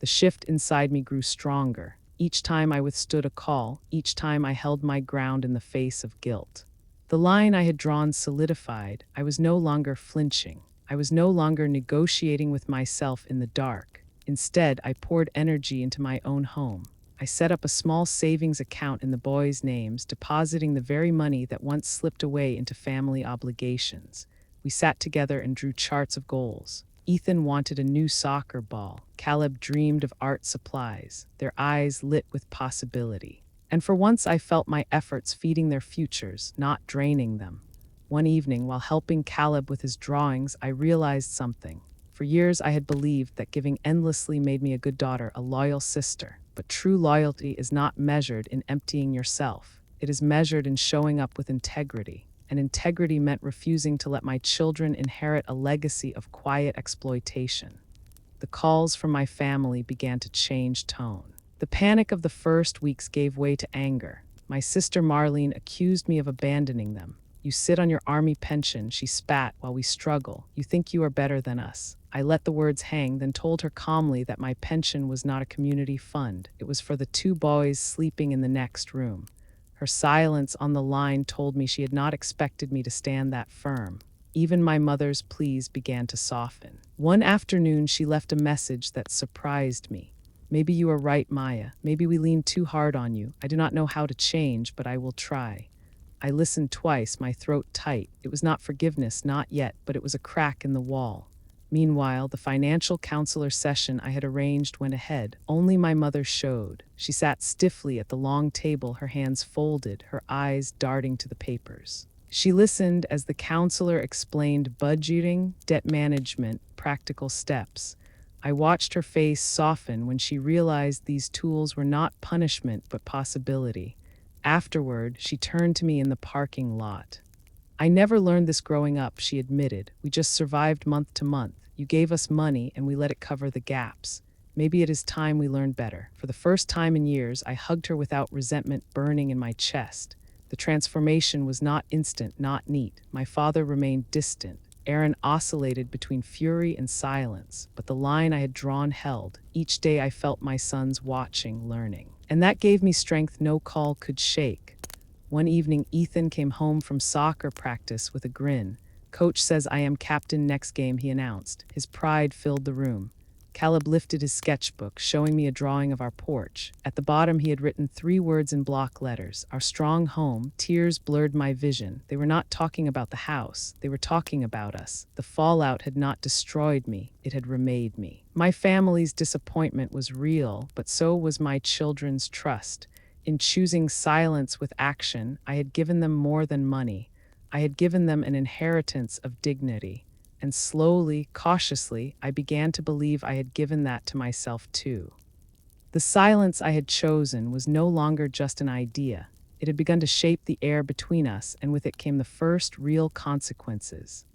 Speaker 1: The shift inside me grew stronger. Each time I withstood a call, each time I held my ground in the face of guilt. The line I had drawn solidified. I was no longer flinching. I was no longer negotiating with myself in the dark. Instead, I poured energy into my own home. I set up a small savings account in the boys' names, depositing the very money that once slipped away into family obligations. We sat together and drew charts of goals. Ethan wanted a new soccer ball. Caleb dreamed of art supplies, their eyes lit with possibility. And for once I felt my efforts feeding their futures, not draining them. One evening, while helping Caleb with his drawings, I realized something. For years I had believed that giving endlessly made me a good daughter, a loyal sister. But true loyalty is not measured in emptying yourself. It is measured in showing up with integrity. And integrity meant refusing to let my children inherit a legacy of quiet exploitation. The calls from my family began to change tone. The panic of the first weeks gave way to anger. My sister Marlene accused me of abandoning them. "You sit on your army pension," she spat, "while we struggle. You think you are better than us." I let the words hang, then told her calmly that my pension was not a community fund. It was for the two boys sleeping in the next room. Her silence on the line told me she had not expected me to stand that firm. Even my mother's pleas began to soften. One afternoon, she left a message that surprised me. "Maybe you are right, Maya. Maybe we leaned too hard on you. I do not know how to change, but I will try." I listened twice, my throat tight. It was not forgiveness, not yet, but it was a crack in the wall. Meanwhile, the financial counselor session I had arranged went ahead. Only my mother showed. She sat stiffly at the long table, her hands folded, her eyes darting to the papers. She listened as the counselor explained budgeting, debt management, practical steps. I watched her face soften when she realized these tools were not punishment but possibility. Afterward, she turned to me in the parking lot. "I never learned this growing up," she admitted. "We just survived month to month. You gave us money and we let it cover the gaps. Maybe it is time we learned better." For the first time in years, I hugged her without resentment burning in my chest. The transformation was not instant, not neat. My father remained distant. Aaron oscillated between fury and silence, but the line I had drawn held. Each day I felt my sons watching, learning. And that gave me strength no call could shake. One evening, Ethan came home from soccer practice with a grin. "Coach says I am captain next game," he announced. His pride filled the room. Caleb lifted his sketchbook, showing me a drawing of our porch. At the bottom, he had written 3 words in block letters: "Our strong home." Tears blurred my vision. They were not talking about the house. They were talking about us. The fallout had not destroyed me. It had remade me. My family's disappointment was real, but so was my children's trust. In choosing silence with action, I had given them more than money. I had given them an inheritance of dignity. And slowly, cautiously, I began to believe I had given that to myself too. The silence I had chosen was no longer just an idea. It had begun to shape the air between us, and with it came the first real consequences.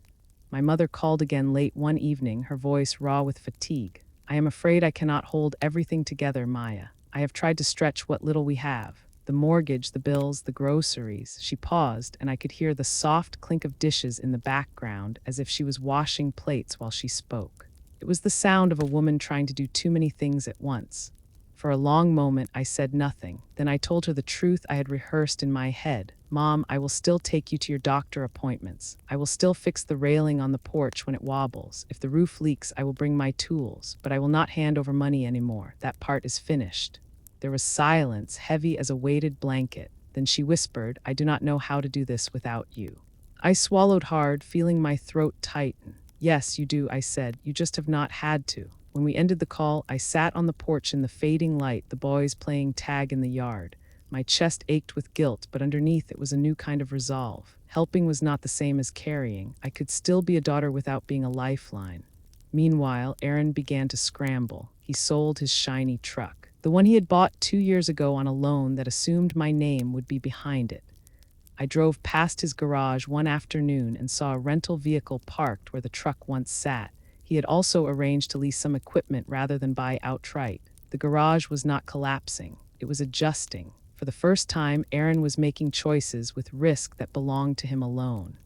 Speaker 1: My mother called again late one evening, her voice raw with fatigue. "I am afraid I cannot hold everything together, Maya. I have tried to stretch what little we have. The mortgage, the bills, the groceries." She paused, and I could hear the soft clink of dishes in the background, as if she was washing plates while she spoke. It was the sound of a woman trying to do too many things at once. For a long moment, I said nothing. Then I told her the truth I had rehearsed in my head. "Mom, I will still take you to your doctor appointments. I will still fix the railing on the porch when it wobbles. If the roof leaks, I will bring my tools. But I will not hand over money anymore. That part is finished." There was silence, heavy as a weighted blanket. Then she whispered, "I do not know how to do this without you." I swallowed hard, feeling my throat tighten. "Yes, you do," I said. "You just have not had to." When we ended the call, I sat on the porch in the fading light, the boys playing tag in the yard. My chest ached with guilt, but underneath it was a new kind of resolve. Helping was not the same as carrying. I could still be a daughter without being a lifeline. Meanwhile, Aaron began to scramble. He sold his shiny truck. The one he had bought 2 years ago on a loan that assumed my name would be behind it. I drove past his garage one afternoon and saw a rental vehicle parked where the truck once sat. He had also arranged to lease some equipment rather than buy outright. The garage was not collapsing. It was adjusting. For the first time, Aaron was making choices with risk that belonged to him alone.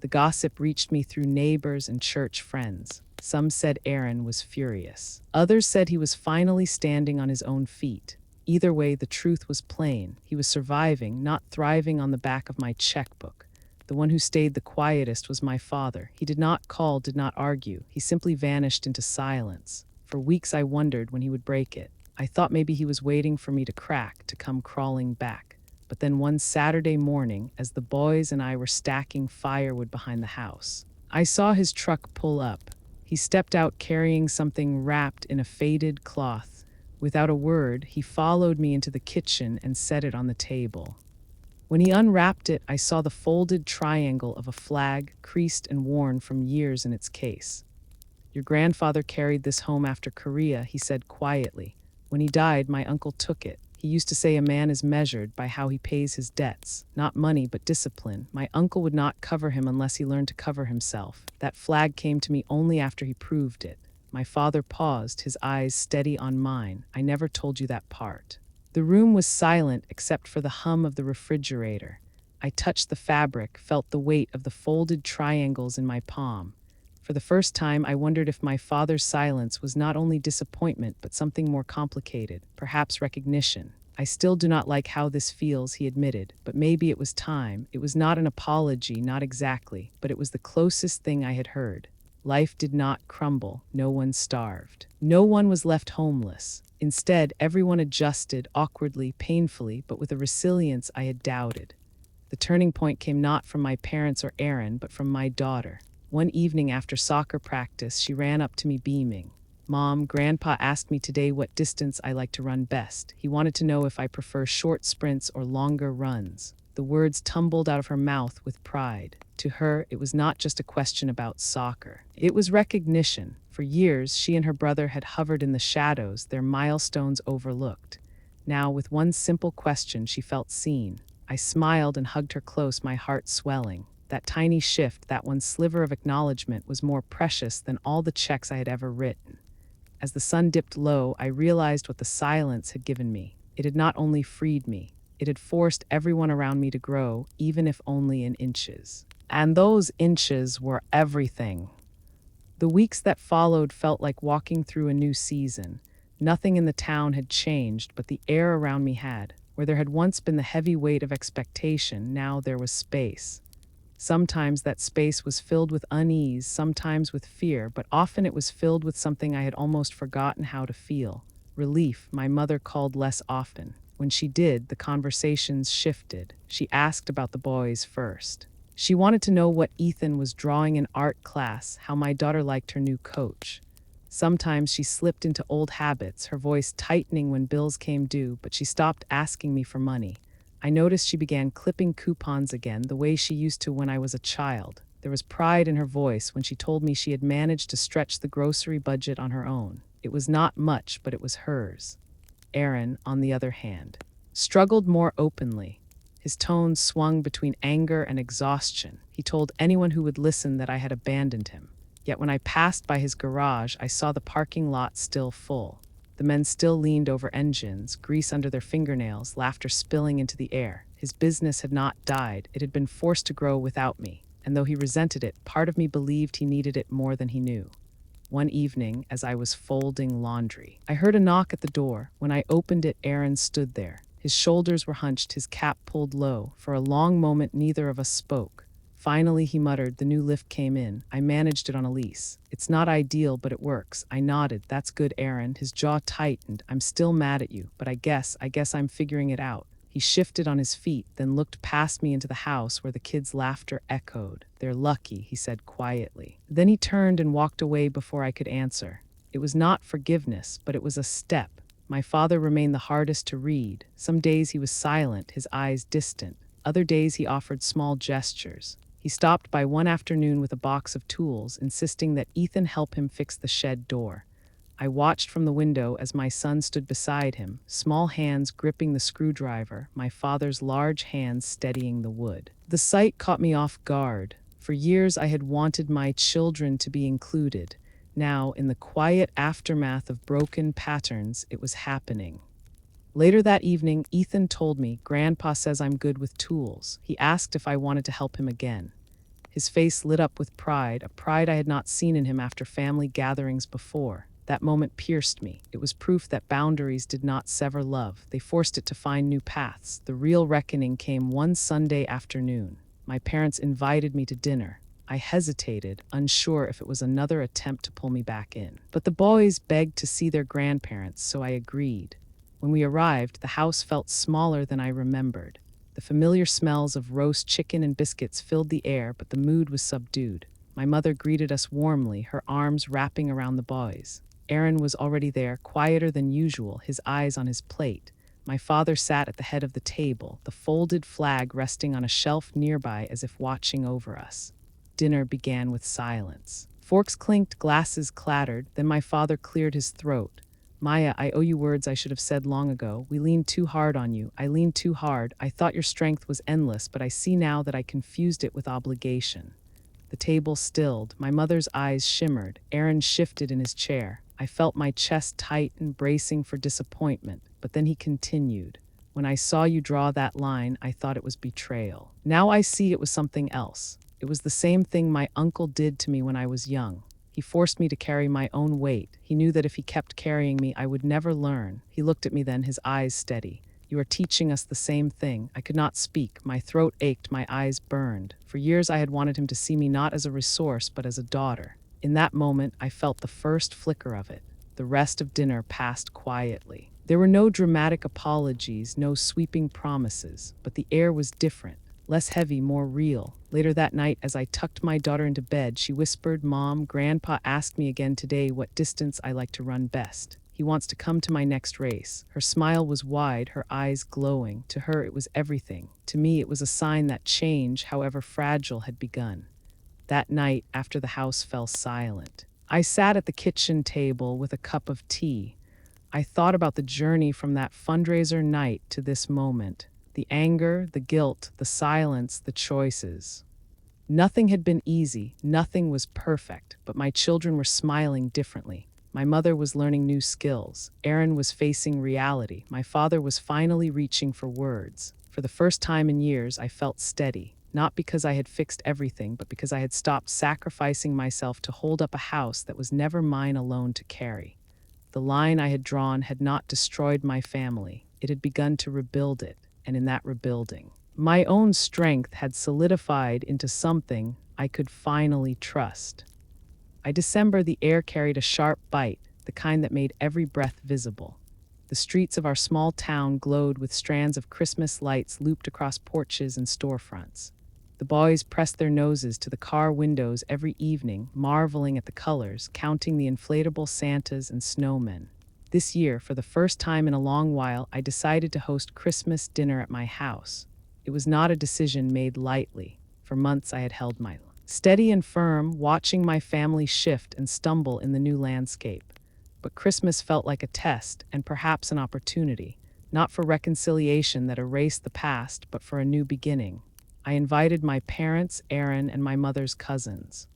Speaker 1: The gossip reached me through neighbors and church friends. Some said Aaron was furious. Others said he was finally standing on his own feet. Either way, the truth was plain. He was surviving, not thriving on the back of my checkbook. The one who stayed the quietest was my father. He did not call, did not argue. He simply vanished into silence. For weeks I wondered when he would break it. I thought maybe he was waiting for me to crack, to come crawling back. But then one Saturday morning, as the boys and I were stacking firewood behind the house, I saw his truck pull up. He stepped out carrying something wrapped in a faded cloth. Without a word, he followed me into the kitchen and set it on the table. When he unwrapped it, I saw the folded triangle of a flag, creased and worn from years in its case. "Your grandfather carried this home after Korea," he said quietly. "When he died, my uncle took it. He used to say a man is measured by how he pays his debts, not money but discipline. My uncle would not cover him unless he learned to cover himself. That flag came to me only after he proved it." My father paused, his eyes steady on mine. "I never told you that part." The room was silent except for the hum of the refrigerator. I touched the fabric, felt the weight of the folded triangles in my palm. For the first time, I wondered if my father's silence was not only disappointment but something more complicated, perhaps recognition. "I still do not like how this feels," he admitted, "but maybe it was time." It was not an apology, not exactly, but it was the closest thing I had heard. Life did not crumble. No one starved. No one was left homeless. Instead, everyone adjusted, awkwardly, painfully, but with a resilience I had doubted. The turning point came not from my parents or Aaron, but from my daughter. One evening after soccer practice, she ran up to me beaming. "Mom, Grandpa asked me today what distance I like to run best. He wanted to know if I prefer short sprints or longer runs." The words tumbled out of her mouth with pride. To her, it was not just a question about soccer. It was recognition. For years, she and her brother had hovered in the shadows, their milestones overlooked. Now, with one simple question, she felt seen. I smiled and hugged her close, my heart swelling. That tiny shift, that one sliver of acknowledgement, was more precious than all the checks I had ever written. As the sun dipped low, I realized what the silence had given me. It had not only freed me, it had forced everyone around me to grow, even if only in inches. And those inches were everything. The weeks that followed felt like walking through a new season. Nothing in the town had changed, but the air around me had. Where there had once been the heavy weight of expectation, now there was space. Sometimes that space was filled with unease, sometimes with fear, but often it was filled with something I had almost forgotten how to feel. Relief. My mother called less often. When she did, the conversations shifted. She asked about the boys first. She wanted to know what Ethan was drawing in art class, how my daughter liked her new coach. Sometimes she slipped into old habits, her voice tightening when bills came due, but she stopped asking me for money. I noticed she began clipping coupons again, the way she used to when I was a child. There was pride in her voice when she told me she had managed to stretch the grocery budget on her own. It was not much, but it was hers. Aaron, on the other hand, struggled more openly. His tone swung between anger and exhaustion. He told anyone who would listen that I had abandoned him. Yet when I passed by his garage, I saw the parking lot still full. The men still leaned over engines, grease under their fingernails, laughter spilling into the air. His business had not died. It had been forced to grow without me. And though he resented it, part of me believed he needed it more than he knew. One evening, as I was folding laundry, I heard a knock at the door. When I opened it, Aaron stood there. His shoulders were hunched, his cap pulled low. For a long moment, neither of us spoke. Finally, he muttered, "The new lift came in. I managed it on a lease. It's not ideal, but it works." I nodded. "That's good, Aaron." His jaw tightened. "I'm still mad at you, but I guess I'm figuring it out." He shifted on his feet, then looked past me into the house where the kids' laughter echoed. "They're lucky," he said quietly. Then he turned and walked away before I could answer. It was not forgiveness, but it was a step. My father remained the hardest to read. Some days he was silent, his eyes distant. Other days he offered small gestures. He stopped by one afternoon with a box of tools, insisting that Ethan help him fix the shed door. I watched from the window as my son stood beside him, small hands gripping the screwdriver, my father's large hands steadying the wood. The sight caught me off guard. For years I had wanted my children to be included. Now, in the quiet aftermath of broken patterns, it was happening. Later that evening, Ethan told me, "Grandpa says I'm good with tools." He asked if I wanted to help him again. His face lit up with pride, a pride I had not seen in him after family gatherings before. That moment pierced me. It was proof that boundaries did not sever love. They forced it to find new paths. The real reckoning came one Sunday afternoon. My parents invited me to dinner. I hesitated, unsure if it was another attempt to pull me back in. But the boys begged to see their grandparents, so I agreed. When we arrived, the house felt smaller than I remembered. The familiar smells of roast chicken and biscuits filled the air, but the mood was subdued. My mother greeted us warmly, her arms wrapping around the boys. Aaron was already there, quieter than usual, his eyes on his plate. My father sat at the head of the table, the folded flag resting on a shelf nearby as if watching over us. Dinner began with silence. Forks clinked, glasses clattered, then my father cleared his throat. "Maya, I owe you words I should have said long ago. We leaned too hard on you. I leaned too hard. I thought your strength was endless, but I see now that I confused it with obligation." The table stilled. My mother's eyes shimmered. Aaron shifted in his chair. I felt my chest tighten, bracing for disappointment. But then he continued. "When I saw you draw that line, I thought it was betrayal. Now I see it was something else. It was the same thing my uncle did to me when I was young. He forced me to carry my own weight. He knew that if he kept carrying me, I would never learn." He looked at me then, his eyes steady. "You are teaching us the same thing." I could not speak. My throat ached, my eyes burned. For years I had wanted him to see me not as a resource, but as a daughter. In that moment, I felt the first flicker of it. The rest of dinner passed quietly. There were no dramatic apologies, no sweeping promises, but the air was different. Less heavy, more real. Later that night, as I tucked my daughter into bed, she whispered, "Mom, Grandpa asked me again today what distance I like to run best. He wants to come to my next race." Her smile was wide, her eyes glowing. To her, it was everything. To me, it was a sign that change, however fragile, had begun. That night, after the house fell silent, I sat at the kitchen table with a cup of tea. I thought about the journey from that fundraiser night to this moment. The anger, the guilt, the silence, the choices. Nothing had been easy, nothing was perfect, but my children were smiling differently. My mother was learning new skills. Aaron was facing reality. My father was finally reaching for words. For the first time in years, I felt steady, not because I had fixed everything, but because I had stopped sacrificing myself to hold up a house that was never mine alone to carry. The line I had drawn had not destroyed my family. It had begun to rebuild it. And in that rebuilding, my own strength had solidified into something I could finally trust. By December, the air carried a sharp bite, the kind that made every breath visible. The streets of our small town glowed with strands of Christmas lights looped across porches and storefronts. The boys pressed their noses to the car windows every evening, marveling at the colors, counting the inflatable Santas and snowmen. This year, for the first time in a long while, I decided to host Christmas dinner at my house. It was not a decision made lightly. For months I had held my steady and firm, watching my family shift and stumble in the new landscape. But Christmas felt like a test and perhaps an opportunity, not for reconciliation that erased the past, but for a new beginning. I invited my parents, Aaron, and my mother's cousins.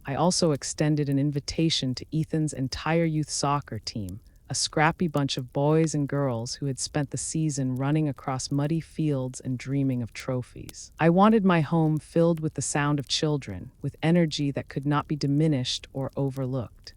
Speaker 1: I also extended an invitation to Ethan's entire youth soccer team, a scrappy bunch of boys and girls who had spent the season running across muddy fields and dreaming of trophies. I wanted my home filled with the sound of children, with energy that could not be diminished or overlooked.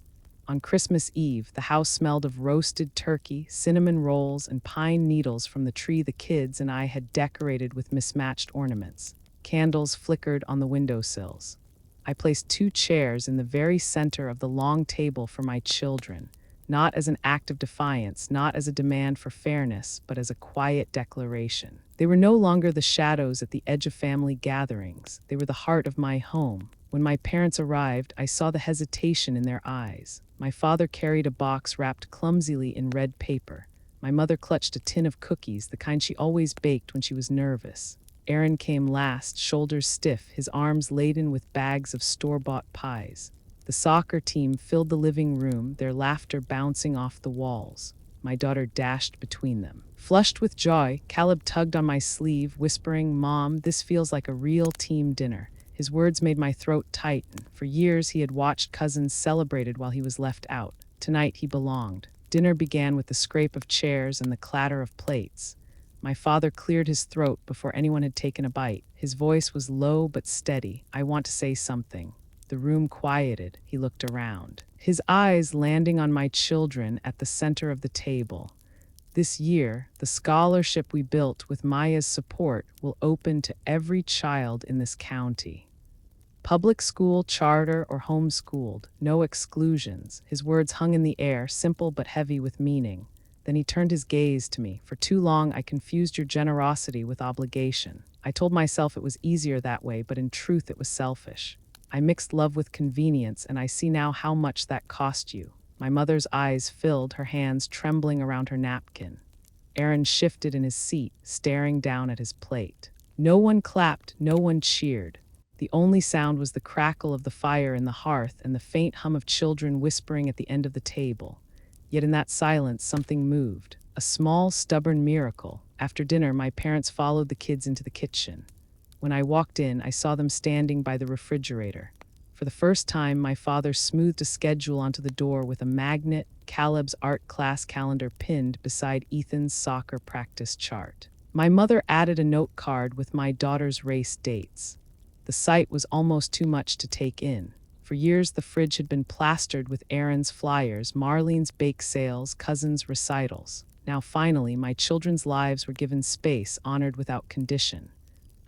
Speaker 1: On Christmas Eve, the house smelled of roasted turkey, cinnamon rolls, and pine needles from the tree the kids and I had decorated with mismatched ornaments. Candles flickered on the windowsills. I placed 2 chairs in the very center of the long table for my children, not as an act of defiance, not as a demand for fairness, but as a quiet declaration. They were no longer the shadows at the edge of family gatherings. They were the heart of my home. When my parents arrived, I saw the hesitation in their eyes. My father carried a box wrapped clumsily in red paper. My mother clutched a tin of cookies, the kind she always baked when she was nervous. Aaron came last, shoulders stiff, his arms laden with bags of store-bought pies. The soccer team filled the living room, their laughter bouncing off the walls. My daughter dashed between them. Flushed with joy, Caleb tugged on my sleeve, whispering, "Mom, this feels like a real team dinner." His words made my throat tighten. For years he had watched cousins celebrated while he was left out. Tonight he belonged. Dinner began with the scrape of chairs and the clatter of plates. My father cleared his throat before anyone had taken a bite. His voice was low but steady. "I want to say something." The room quieted. He looked around, his eyes landing on my children at the center of the table. "This year, the scholarship we built with Maya's support will open to every child in this county. Public school, charter, or homeschooled, no exclusions." His words hung in the air, simple but heavy with meaning. Then he turned his gaze to me. "For too long, I confused your generosity with obligation. I told myself it was easier that way, but in truth it was selfish. I mixed love with convenience, and I see now how much that cost you." My mother's eyes filled, her hands trembling around her napkin. Aaron shifted in his seat, staring down at his plate. No one clapped, no one cheered. The only sound was the crackle of the fire in the hearth and the faint hum of children whispering at the end of the table. Yet in that silence, something moved. A small, stubborn miracle. After dinner, my parents followed the kids into the kitchen. When I walked in, I saw them standing by the refrigerator. For the first time, my father smoothed a schedule onto the door with a magnet, Caleb's art class calendar pinned beside Ethan's soccer practice chart. My mother added a note card with my daughter's race dates. The sight was almost too much to take in. For years, the fridge had been plastered with Aaron's flyers, Marlene's bake sales, cousins' recitals. Now finally, my children's lives were given space, honored without condition.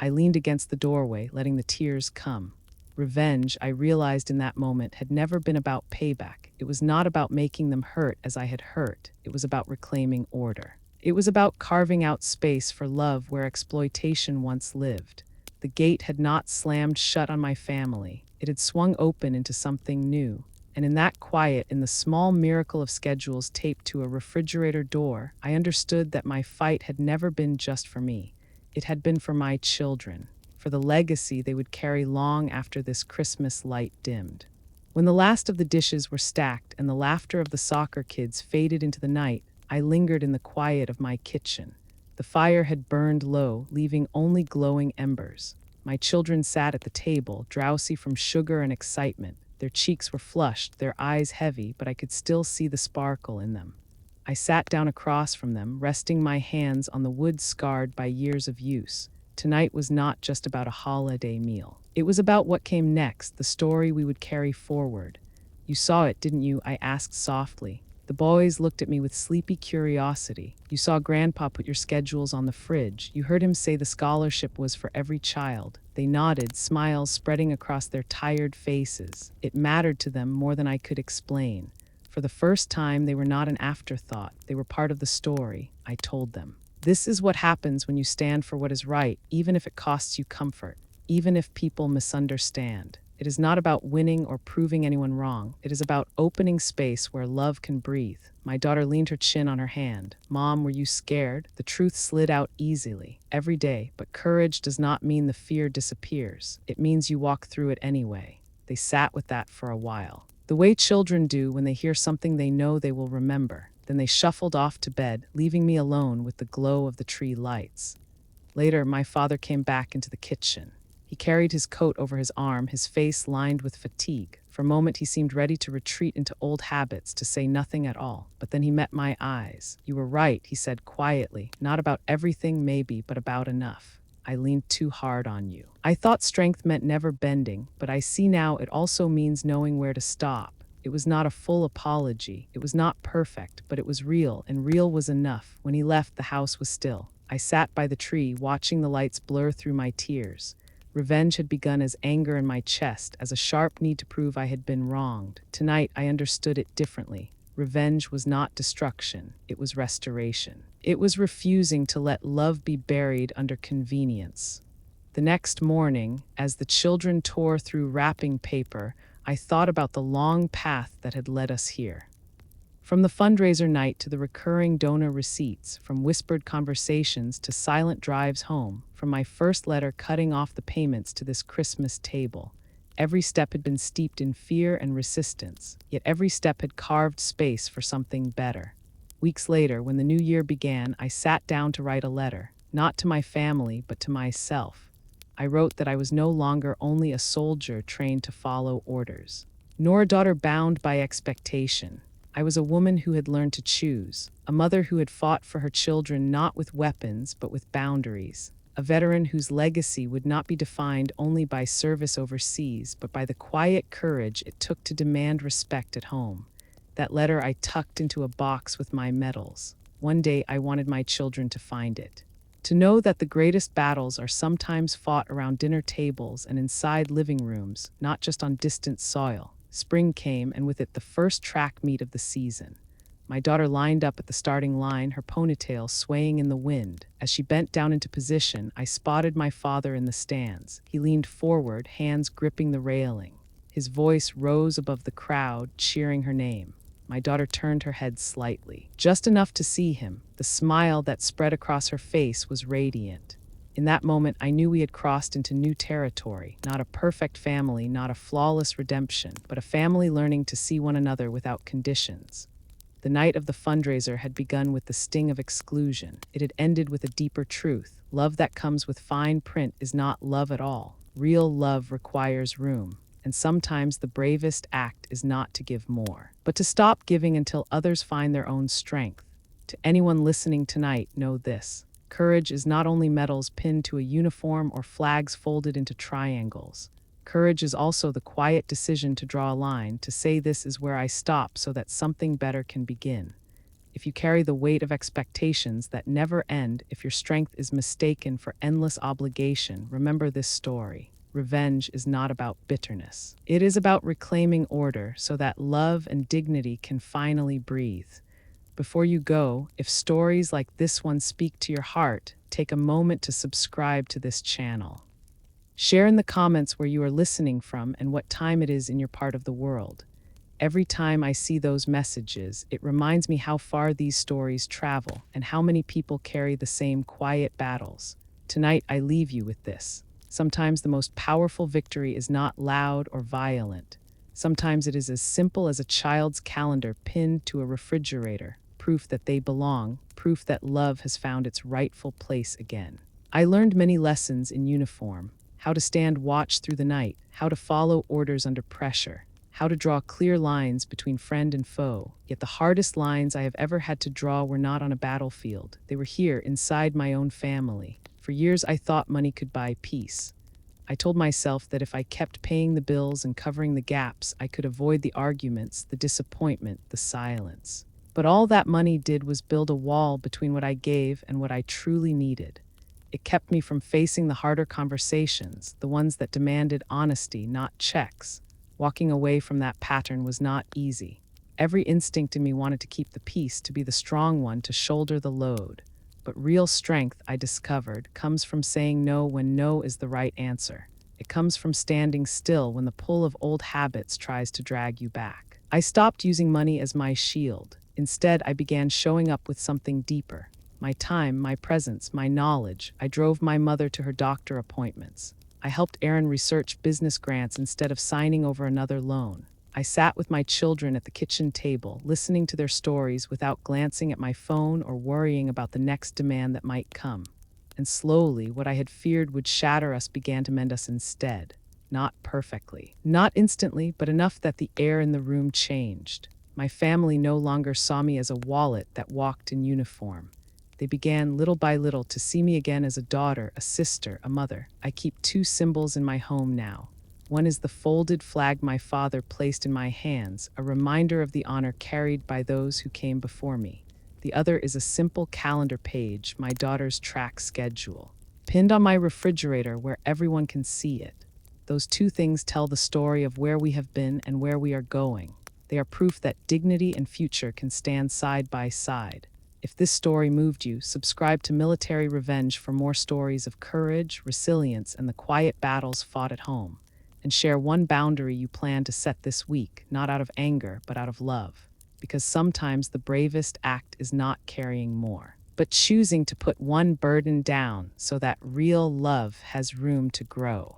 Speaker 1: I leaned against the doorway, letting the tears come. Revenge, I realized in that moment, had never been about payback. It was not about making them hurt as I had hurt. It was about reclaiming order. It was about carving out space for love where exploitation once lived. The gate had not slammed shut on my family. It had swung open into something new. And in that quiet, in the small miracle of schedules taped to a refrigerator door, I understood that my fight had never been just for me. It had been for my children, for the legacy they would carry long after this Christmas light dimmed. When the last of the dishes were stacked and the laughter of the soccer kids faded into the night, I lingered in the quiet of my kitchen. The fire had burned low, leaving only glowing embers. My children sat at the table, drowsy from sugar and excitement. Their cheeks were flushed, their eyes heavy, but I could still see the sparkle in them. I sat down across from them, resting my hands on the wood scarred by years of use. Tonight was not just about a holiday meal. It was about what came next, the story we would carry forward. "You saw it, didn't you?" I asked softly. The boys looked at me with sleepy curiosity. "You saw Grandpa put your schedules on the fridge. You heard him say the scholarship was for every child." They nodded, smiles spreading across their tired faces. It mattered to them more than I could explain. For the first time, they were not an afterthought. They were part of the story. I told them, "This is what happens when you stand for what is right, even if it costs you comfort, even if people misunderstand. It is not about winning or proving anyone wrong. It is about opening space where love can breathe." My daughter leaned her chin on her hand. "Mom, were you scared?" The truth slid out easily. "Every day, but courage does not mean the fear disappears. It means you walk through it anyway." They sat with that for a while, the way children do when they hear something they know they will remember. Then they shuffled off to bed, leaving me alone with the glow of the tree lights. Later, my father came back into the kitchen. He carried his coat over his arm, his face lined with fatigue. For a moment, he seemed ready to retreat into old habits, to say nothing at all. But then he met my eyes. "You were right," he said quietly. "Not about everything, maybe, but about enough. I leaned too hard on you. I thought strength meant never bending, but I see now it also means knowing where to stop." It was not a full apology. It was not perfect, but it was real, and real was enough. When he left, the house was still. I sat by the tree, watching the lights blur through my tears. Revenge had begun as anger in my chest, as a sharp need to prove I had been wronged. Tonight, I understood it differently. Revenge was not destruction, it was restoration. It was refusing to let love be buried under convenience. The next morning, as the children tore through wrapping paper, I thought about the long path that had led us here. From the fundraiser night to the recurring donor receipts, from whispered conversations to silent drives home, from my first letter cutting off the payments to this Christmas table, every step had been steeped in fear and resistance, yet every step had carved space for something better. Weeks later, when the new year began, I sat down to write a letter, not to my family, but to myself. I wrote that I was no longer only a soldier trained to follow orders, nor a daughter bound by expectation. I was a woman who had learned to choose, a mother who had fought for her children not with weapons but with boundaries, a veteran whose legacy would not be defined only by service overseas but by the quiet courage it took to demand respect at home. That letter I tucked into a box with my medals. One day I wanted my children to find it. To know that the greatest battles are sometimes fought around dinner tables and inside living rooms, not just on distant soil. Spring came, and with it the first track meet of the season. My daughter lined up at the starting line, her ponytail swaying in the wind. As she bent down into position, I spotted my father in the stands. He leaned forward, hands gripping the railing. His voice rose above the crowd, cheering her name. My daughter turned her head slightly, just enough to see him. The smile that spread across her face was radiant. In that moment, I knew we had crossed into new territory, not a perfect family, not a flawless redemption, but a family learning to see one another without conditions. The night of the fundraiser had begun with the sting of exclusion. It had ended with a deeper truth. Love that comes with fine print is not love at all. Real love requires room. And sometimes the bravest act is not to give more, but to stop giving until others find their own strength. To anyone listening tonight, know this. Courage is not only medals pinned to a uniform or flags folded into triangles. Courage is also the quiet decision to draw a line, to say this is where I stop so that something better can begin. If you carry the weight of expectations that never end, if your strength is mistaken for endless obligation, remember this story. Revenge is not about bitterness. It is about reclaiming order so that love and dignity can finally breathe. Before you go, if stories like this one speak to your heart, take a moment to subscribe to this channel. Share in the comments where you are listening from and what time it is in your part of the world. Every time I see those messages, it reminds me how far these stories travel and how many people carry the same quiet battles. Tonight, I leave you with this. Sometimes the most powerful victory is not loud or violent. Sometimes it is as simple as a child's calendar pinned to a refrigerator, proof that they belong, proof that love has found its rightful place again. I learned many lessons in uniform: how to stand watch through the night, how to follow orders under pressure, how to draw clear lines between friend and foe. Yet the hardest lines I have ever had to draw were not on a battlefield. They were here, inside my own family. For years I thought money could buy peace. I told myself that if I kept paying the bills and covering the gaps, I could avoid the arguments, the disappointment, the silence. But all that money did was build a wall between what I gave and what I truly needed. It kept me from facing the harder conversations, the ones that demanded honesty, not checks. Walking away from that pattern was not easy. Every instinct in me wanted to keep the peace, to be the strong one, to shoulder the load. But real strength, I discovered, comes from saying no when no is the right answer. It comes from standing still when the pull of old habits tries to drag you back. I stopped using money as my shield. Instead, I began showing up with something deeper. My time, my presence, my knowledge. I drove my mother to her doctor appointments. I helped Erin research business grants instead of signing over another loan. I sat with my children at the kitchen table, listening to their stories without glancing at my phone or worrying about the next demand that might come. And slowly, what I had feared would shatter us began to mend us instead. Not perfectly, not instantly, but enough that the air in the room changed. My family no longer saw me as a wallet that walked in uniform. They began, little by little, to see me again as a daughter, a sister, a mother. I keep two symbols in my home now. One is the folded flag my father placed in my hands, a reminder of the honor carried by those who came before me. The other is a simple calendar page, my daughter's track schedule, pinned on my refrigerator where everyone can see it. Those two things tell the story of where we have been and where we are going. They are proof that dignity and future can stand side by side. If this story moved you, subscribe to Military Revenge for more stories of courage, resilience, and the quiet battles fought at home. And share one boundary you plan to set this week, not out of anger, but out of love. Because sometimes the bravest act is not carrying more, but choosing to put one burden down so that real love has room to grow.